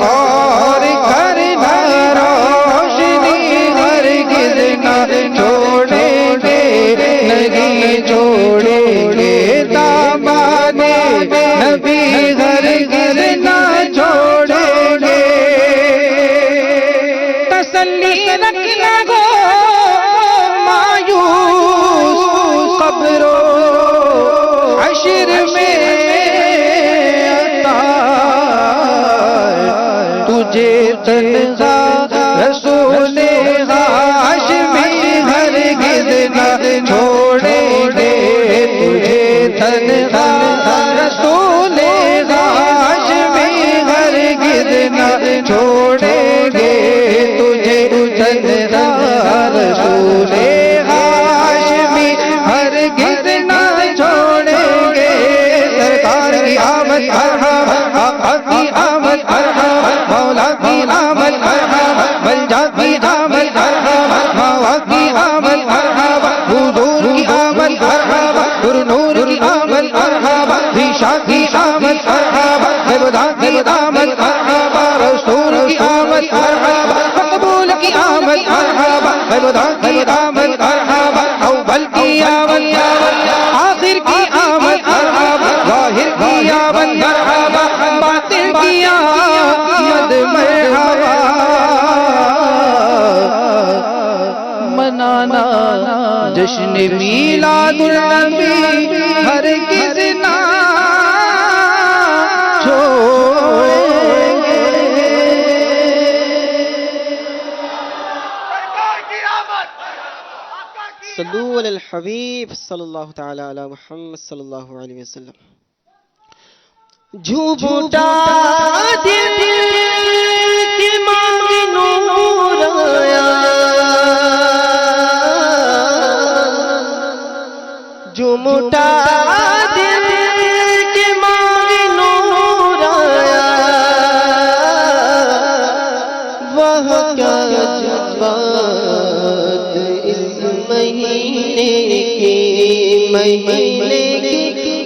Speaker 5: اور کرنا روشنی ہرگز نہ چھوڑیں گے نہیں چھوڑیں گے دامانے نبی ہرگز نہ چھوڑیں گے تسلی رکھنا گو مایوس قبر و عشر میں عطا تجھے تنہا رسول ہاشمی ہرگز نہ چھوڑیں گے تجھے تنہا رسول ہاشمی ہرگز نہ چھوڑیں گے تجھے تنہا رسول ہاشمی ہرگز نہ چھوڑیں گے سرکار کی آمد مرحبا آقا کی آمد مرحبا مولا کی آمد مرحبا ملجا کی آمد مرحبا ماوا کی آمد مرحبا حضور کی آمد مرحبا پر نور کی آمد مرحبا ذیشان کی آمد مرحبا حیبتا کی آمد مرحبا رسول کی آمد مرحبا مقبول کی آمد مرحبا حیبتا کی آمد مرحبا اول کی آمد آخر کی آمد مرحبا ظاہر کی آمد مرحبا باطن کی آمد مرحبا منانا جشن میلاد النبی ہرگز نہ چھوڑیں گے
Speaker 1: صلو علی الحبیب صلی اللہ تعالی علی محمد صلی اللہ علیہ وسلم جھوٹا دل کی مانگ نور آیا جھوٹا دل کی مانگ نور آیا وہ کیا جذبات اس مہینے کی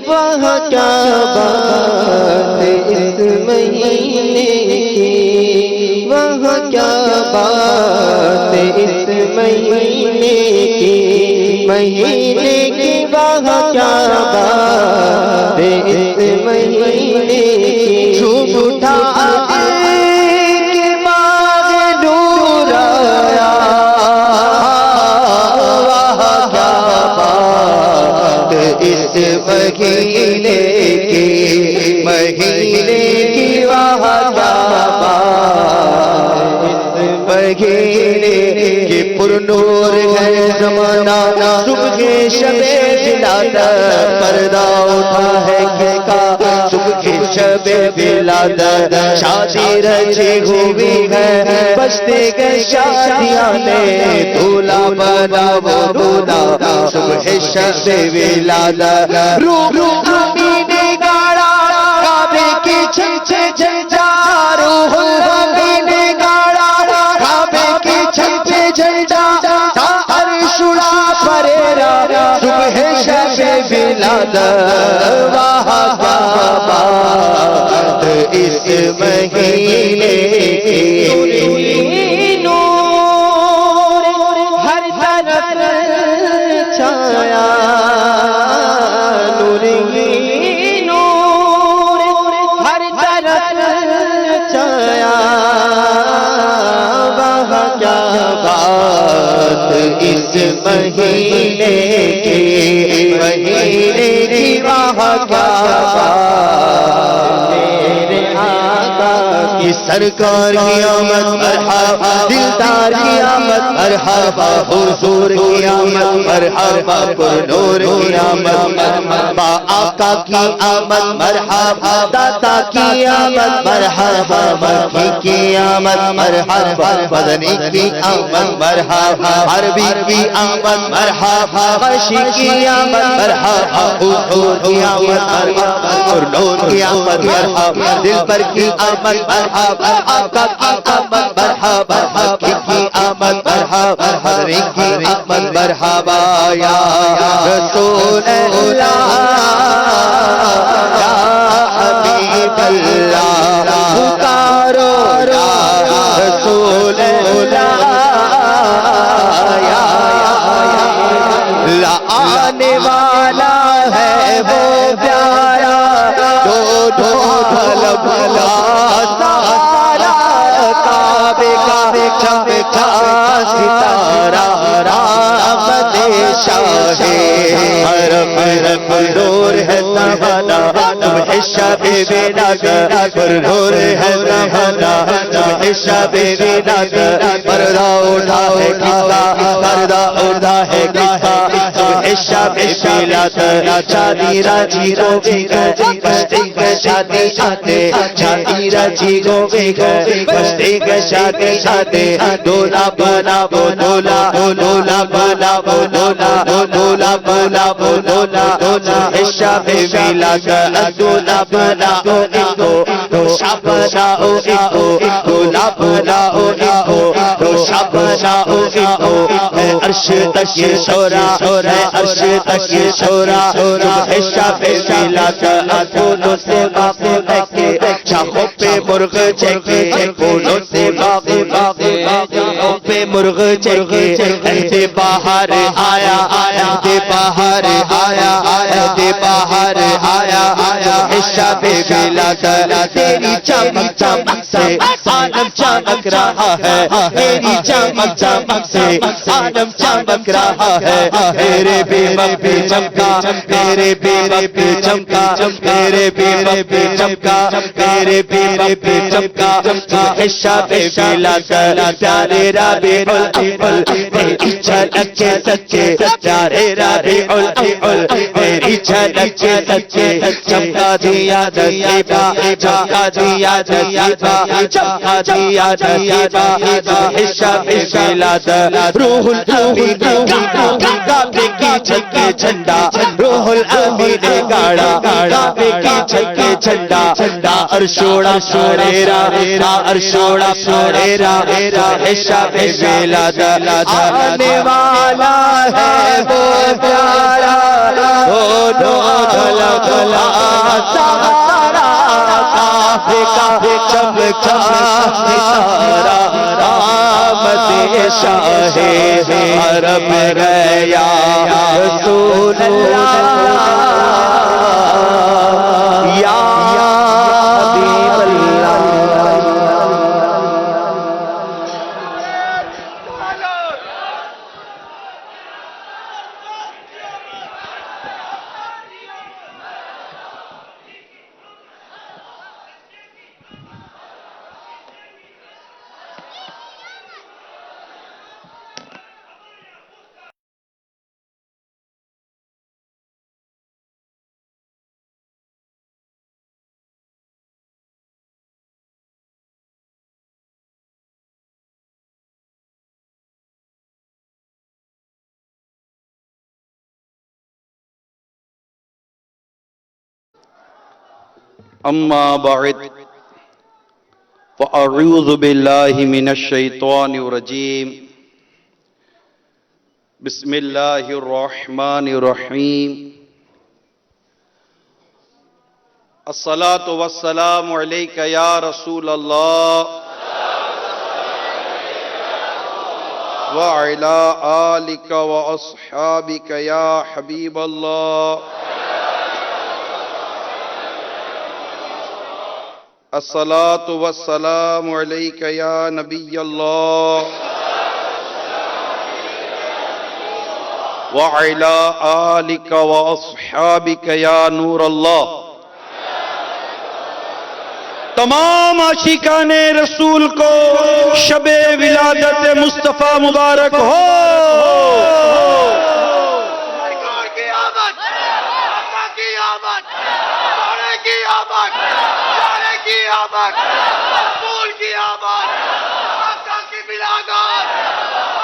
Speaker 1: وہ کیا بات اس مہینے کی وہ کیا بات اس مہینے کی مہینے کی وہ کیا بات اس مہینے کی جھوٹا کے باغ نور آیا
Speaker 4: مہینے کی وہاں کیا بات، مہینے کے پرنور ہے زمانہ، صبح شب ولادت پردہ اٹھا ہے کس کا، صبح شب ولادت شادی رچی ہوئی ہے، بجتے گئے شادیاں نے دولہا بنا وہ دولہا، صبح شب ولادت روح امین گاڑا کعبے کی چھت سے جھنڈا، روح امین گاڑا کعبے کی چھت سے جھنڈا، عرش اڑا پریرا صبح شب ولادت، وہاں کیا بات اس مہینے کی، نور ہر طرف چھایا، نور ہر طرف چھایا، وہاں کیا بات اس مہینے کی، مہینے کی وہاں کیا بات، میرے آقا کی سرکار کی آمد مرحبا، دلدار کی آمد مرحبا، حضور کی آمد مرحبا، پرنور کی آمد مرحبا، آقا کی آمد مرحبا، داتا کی آمد مرحبا، مکی کی آمد مرحبا، مدنی کی آمد مرحبا، عربی کی آمد مرحبا، غشی کی آمد مرحبا، حضور کی آمد مرحبا، پرنور کی آمد مرحبا، دلبر کی آمد مرحبا، آقا کی آمد مرحبا، مکی کی آمد مرحبا، مدنی کی آمد مرحبا، یا رسول اللہ یا حبیب اللہ، پکارو یا رسول اللہ یا آنے والا ہے وہ پیارا، دو بھل بھلا سارا، کعبے کا چمکا ستارہ، آمد شاہ حرم، نور ہے زمانہ صبح شب ولادت، پرنور ہے زمانہ صبح شب ولادت، پردہ اٹھا ہے کس کا، پردہ اٹھا ہے کس کا، صبح شب ولادت، شادی راجی رو بھی گئے، بجتے گئے شادی آتے، شادی راجی رو بھی گئے، بجتے گئے شادی آتے، دولہا بنا وہ دولہا، دولہا بنا وہ دولہا، دولہا بنا وہ دولہا، صبح شب ولادت، دولہا بناؤ ان کو، روشا بناؤ ان کو، دولہا بناؤ ان کو، روشا بناؤ ان کو، ہے عرش تک یہ شورا، ہے عرش تک یہ شورا، صبح شب ولادت، پھولوں سے باغ مہکے، شاخوں پہ مرغ چہکے، پھولوں سے باغ مہکے، شاخوں پہ مرغ چہکے، عہد بہار آیا، عہد بہار آیا، عہد بہار آیا، صبح شب ولادت، تیری چمک چمک سے عالم چمک رہا ہے، تیری چمک چمک سے عالم چمک رہا ہے، میرے بے وقت بھی چمکا، میرے بے وقت بھی چمکا، میرے بے وقت بھی چمکا، میرے بے وقت بھی چمکا، صبح شب ولادت، پیارے ربیع الاول تیری جھلک کے سچے، پیارے ربیع الاول تیری جھلک کے سچے، چمکا دیا نصیبہ، چمکا دیا نصیبہ، چمکا دیا نصیبہ، صبح شب ولادت، روح الامین کعبے کی چھت کے جھنڈا، روح الامین گاڑا کعبے کی چھت کے جھنڈا، عرش اڑا پریرا، عرش اڑا پریرا، صبح شب ولادت، آنے والا ہے وہ پیارا، دونوں بھلا بھلا سہارا، کعبے کا چمکا ستارہ، آمد شاہ حرم گیا رسول اللہ یا حبیب اللہ۔
Speaker 6: أما بعد فأعوذ بالله من الشيطان الرجيم بسم الله الرحمن الرحيم الصلاة والسلام عليك يا رسول الله وعلى آلك وأصحابك يا حبيب الله الصلاة والسلام عليك يا نبي الله وعلى آلك وأصحابك يا نور الله. تمام عاشقان رسول کو شب ولادت مصطفیٰ مبارک ہو.
Speaker 7: سرکار کی آمد، آقا کی آمد، سونے کی آمد، پیارے کی آمد، رسول کی آمد، آقا کی بلاغت،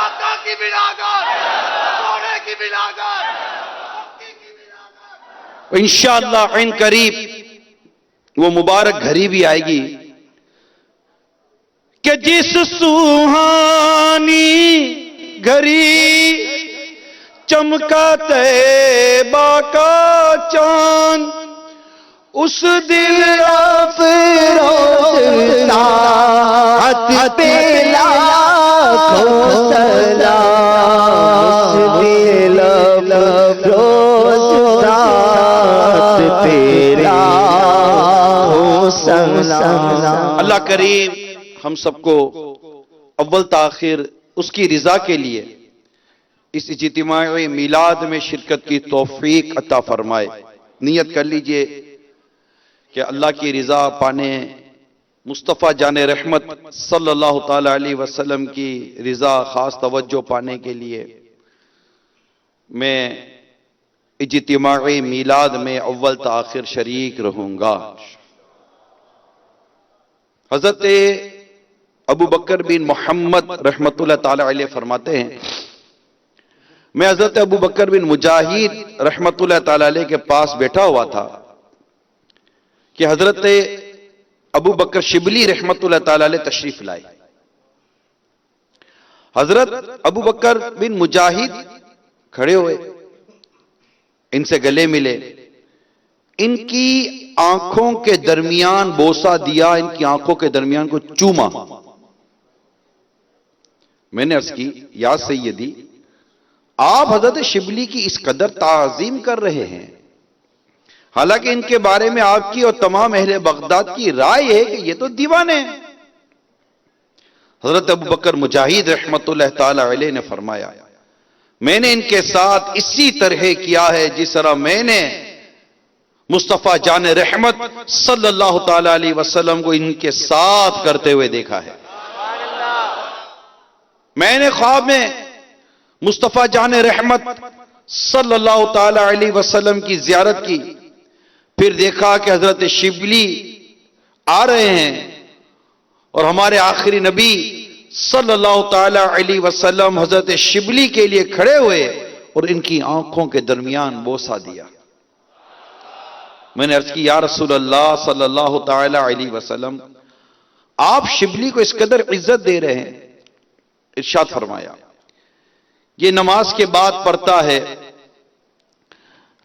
Speaker 7: آقا کی بلاغت، سونے کی بلاغت، مکی کی بلاغت.
Speaker 6: انشاءاللہ عین قریب وہ مبارک گھڑی بھی آئے گی کہ جس سوہانی گھڑی چمکا طیبہ کا چاند اس دل
Speaker 4: افروز ساعت پہ لاکھوں سلام، دل افروز ساعت پہ لاکھوں سلام.
Speaker 6: اللہ کریم ہم سب کو اول تاخیر اس کی رضا کے لیے اس اجتماعی میلاد میں شرکت کی توفیق عطا فرمائے. نیت کر لیجئے کہ اللہ کی رضا پانے، مصطفیٰ جان رحمت صلی اللہ تعالی علیہ وسلم کی رضا خاص توجہ پانے کے لیے میں اجتماعی میلاد میں اول تاخیر شریک رہوں گا. حضرت ابو بکر بن محمد رحمت اللہ تعالی علیہ فرماتے ہیں میں حضرت ابو بکر بن مجاہد رحمت اللہ تعالی علیہ کے پاس بیٹھا ہوا تھا کہ حضرت ابو بکر شبلی رحمت اللہ تعالی علیہ تشریف لائے. حضرت ابو بکر بن مجاہد کھڑے ہوئے، ان سے گلے ملے، ان کی آنکھوں کے درمیان بوسہ دیا، ان کی آنکھوں کے درمیان کو چوما. میں نے عرض کی یا سیدی آپ حضرت شبلی کی اس قدر تعظیم کر رہے ہیں، حالانکہ ان کے بارے میں آپ کی اور تمام اہل بغداد کی رائے ہے کہ یہ تو دیوانے ہیں. حضرت ابو بکر مجاہد رحمت اللہ تعالی علیہ نے فرمایا میں نے ان کے ساتھ اسی طرح کیا ہے جس طرح میں نے مصطفیٰ جان رحمت صلی اللہ تعالی علیہ وسلم کو ان کے ساتھ کرتے ہوئے دیکھا ہے. میں نے خواب میں مصطفیٰ جان رحمت صلی اللہ تعالی علیہ وسلم کی زیارت کی، پھر دیکھا کہ حضرت شبلی آ رہے ہیں اور ہمارے آخری نبی صلی اللہ تعالی علیہ وسلم حضرت شبلی کے لیے کھڑے ہوئے اور ان کی آنکھوں کے درمیان بوسہ دیا. میں نے عرض کی یا رسول اللہ صلی اللہ تعالی علیہ وسلم آپ شبلی کو اس قدر عزت دے رہے ہیں. ارشاد فرمایا یہ نماز کے بعد پڑھتا ہے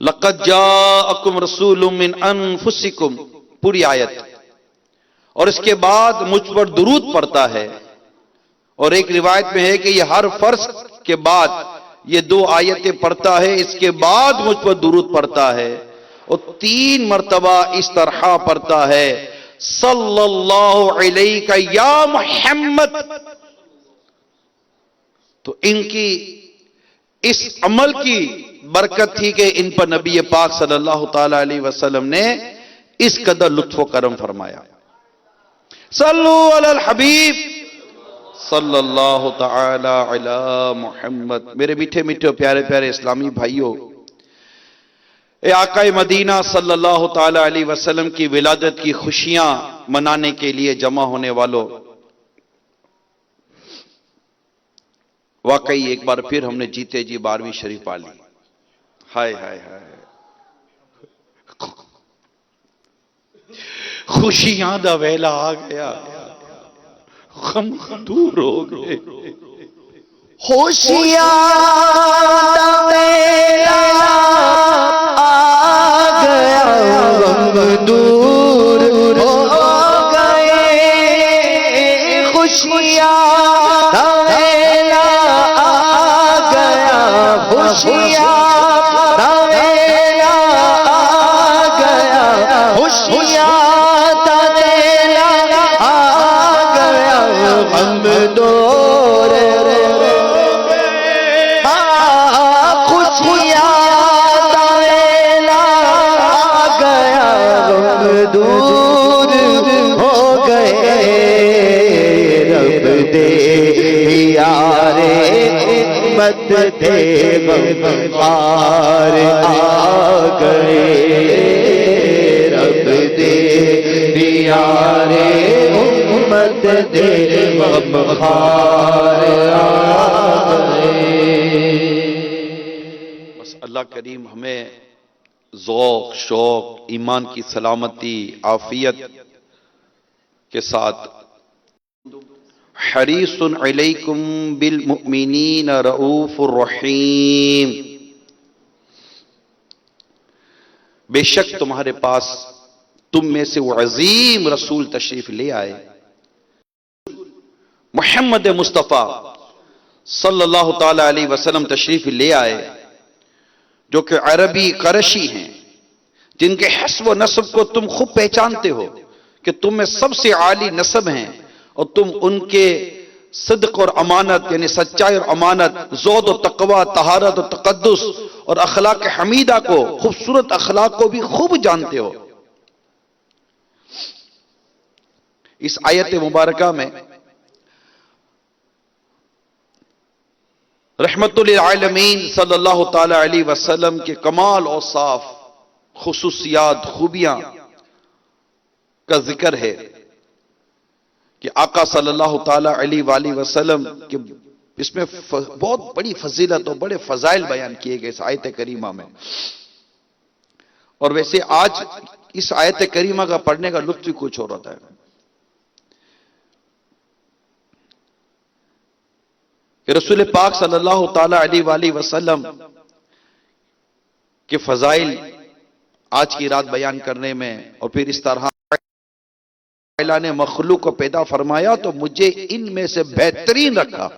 Speaker 6: لَقَدْ جَاءَكُمْ رَسُولٌ مِّنْ أَنفُسِكُمْ پوری آیت، اور اس کے بعد مجھ پر درود پڑھتا ہے. اور ایک روایت میں ہے کہ یہ ہر فرض کے بعد یہ 2 آیتیں پڑھتا ہے، اس کے بعد مجھ پر درود پڑھتا ہے، اور 3 مرتبہ اس طرح پڑھتا ہے صلی اللہ علیہ یا محمد. تو ان کی اس عمل کی برکت تھی کہ ان پر نبی پاک صلی اللہ تعالی علیہ وسلم نے اس قدر لطف و کرم فرمایا. صلو علی الحبیب صلی اللہ تعالی علی محمد. میرے میٹھے میٹھے پیارے پیارے اسلامی بھائیوں، اے آقا مدینہ صلی اللہ تعالی علیہ وسلم کی ولادت کی خوشیاں منانے کے لیے جمع ہونے والوں، واقعی ایک بار پھر ہم نے جیتے جی 12ویں شریف پا لی. ہائے ہائے ہائے. خوشیاں دا ویلا آ گیا، غم دور ہو گئے،
Speaker 4: خوشیاں دا ویلا آ گیا، غم دور ہو گئے، خوشیاں دا ویلا آ گیا، خوشیاں دا ویلا آ گیا، خوشیاں دا ویلا آ گیا، غم دور خوشیاں دا ویلا آ گیا، غم دور ہو گئے، رب دے یارے امت دے غمخوار آ گئے، رب دے یارے امت دے غمخوار آ گئے۔
Speaker 6: بس اللہ کریم ہمیں ذوق شوق ایمان کی سلامتی عافیت کے ساتھ حریص علیکم بالمؤمنین رؤوف الرحیم، بے شک تمہارے پاس تم میں سے وہ عظیم رسول تشریف لے آئے، محمد مصطفیٰ صلی اللہ تعالی علیہ وسلم تشریف لے آئے، جو کہ عربی قرشی ہیں، جن کے حسب و نسب کو تم خوب پہچانتے ہو کہ تم میں سب سے عالی نسب ہیں، اور تم ان کے صدق اور امانت یعنی سچائی اور امانت، زہد و تقوی، طہارت و تقدس اور اخلاق حمیدہ کو، خوبصورت اخلاق کو بھی خوب جانتے ہو۔ اس آیت مبارکہ میں رحمت للعالمین صلی اللہ تعالی علیہ وسلم کے کمال اوصاف، خصوصیات، خوبیاں کا ذکر ہے کہ آقا صلی اللہ تعالی علیہ وآلہ وسلم کے اس میں بہت بڑی فضیلت اور بڑے فضائل بیان کیے گئے اس آیت کریمہ میں۔ اور ویسے آج اس آیت کریمہ کا پڑھنے کا لطف بھی کچھ اور ہوتا ہے کہ رسول پاک صلی اللہ تعالی علیہ وآلہ وسلم کے فضائل آج کی رات بیان کرنے میں، اور پھر اس طرح اللہ نے مخلوق کو پیدا فرمایا تو مجھے ان میں سے بہترین رکھا،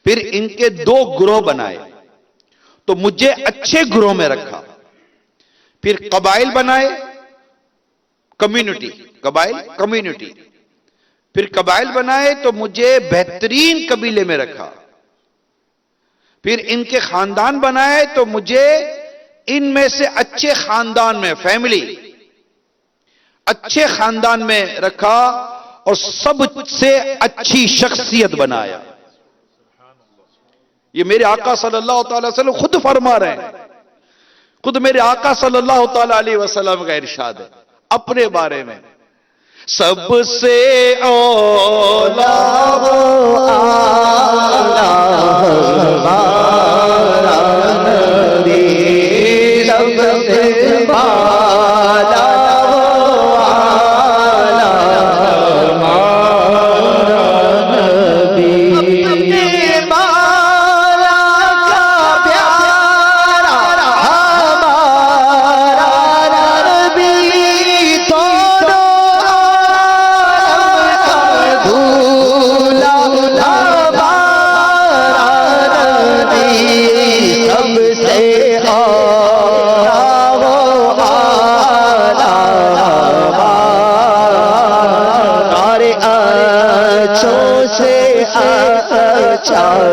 Speaker 6: پھر ان کے دو گروہ بنائے تو مجھے اچھے گروہ میں رکھا، پھر قبائل بنائے، کمیونٹی، قبائل کمیونٹی، پھر قبائل بنائے تو مجھے بہترین قبیلے میں رکھا، پھر ان کے خاندان بنائے تو مجھے ان میں سے اچھے خاندان میں، فیملی، اچھے خاندان میں رکھا، اور سب سے اچھی شخصیت بنایا۔ یہ میرے آقا صلی اللہ تعالی وسلم خود فرما رہے ہیں، خود میرے آقا صلی اللہ تعالی علیہ وسلم کا ارشاد ہے اپنے بارے میں، سب سے اولا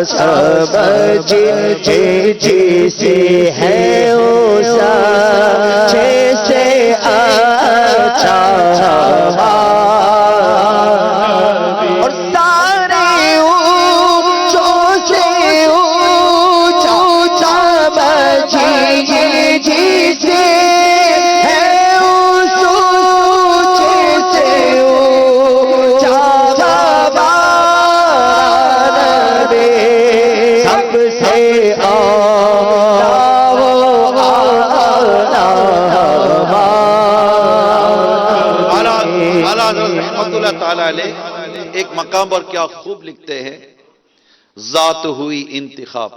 Speaker 6: سب جیسے ہے اوسا جیسے اچھا اور سارے اونچوں سے اونچا بجی جیسے ہے اس اونچے سے اونچا سب سے ایک مقام پر کیا خوب لکھتے ہیں، ذات ہوئی انتخاب،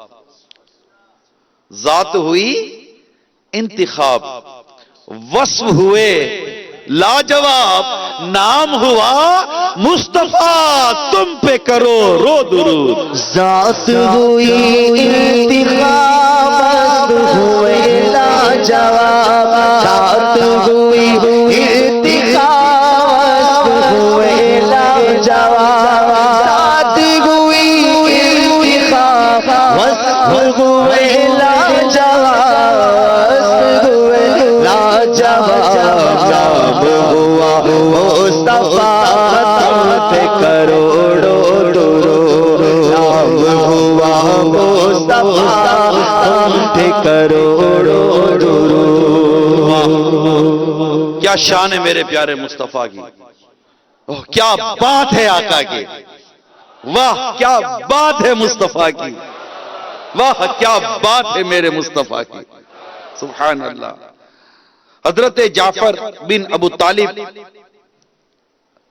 Speaker 6: ذات ہوئی انتخاب، وصف ہوئے لاجواب، نام ہوا مصطفیٰ، تم پہ کرو رو درود۔
Speaker 4: ذات ہوئی انتخاب، وصف ہوئے لاجواب، ذات ہوئی انتخاب، وصف ہوئے لاجواب، ذات ہوئی انتخاب، وصف ہوئے لاجواب، وصف ہوئے لاجواب، نام ہوا مصطفیٰ، تم پہ کروڑوں درود، نام ہوا مصطفیٰ، تم پہ کروڑوں درود۔
Speaker 6: کیا شان ہے میرے پیارے مصطفیٰ کی، اوہ کیا بات ہے آقا کی، واہ کیا بات ہے مصطفیٰ کی، واہ کیا بات ہے میرے مصطفیٰ کی، سبحان اللہ۔ حضرت جعفر بن ابو طالب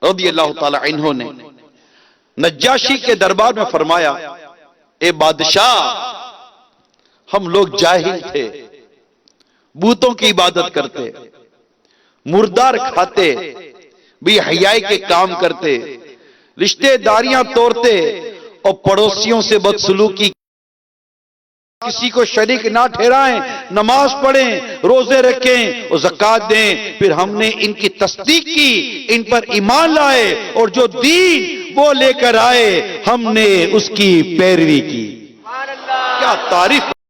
Speaker 6: رضی اللہ تعالی عنہ نے نجاشی کے دربار میں فرمایا، اے بادشاہ، ہم لوگ جاہل تھے، بتوں کی عبادت کرتے، مردار کھاتے، بے حیائی کے کام کرتے، رشتہ داریاں توڑتے اور پڑوسیوں سے بدسلوکی، کسی کو شریک نہ ٹھہرائیں، نماز پڑھیں، روزے رکھیں اور زکوٰۃ دیں۔ پھر ہم نے ان کی تصدیق کی، ان پر ایمان لائے اور جو دین وہ لے کر آئے ہم نے اس کی پیروی کی۔ کیا تعریف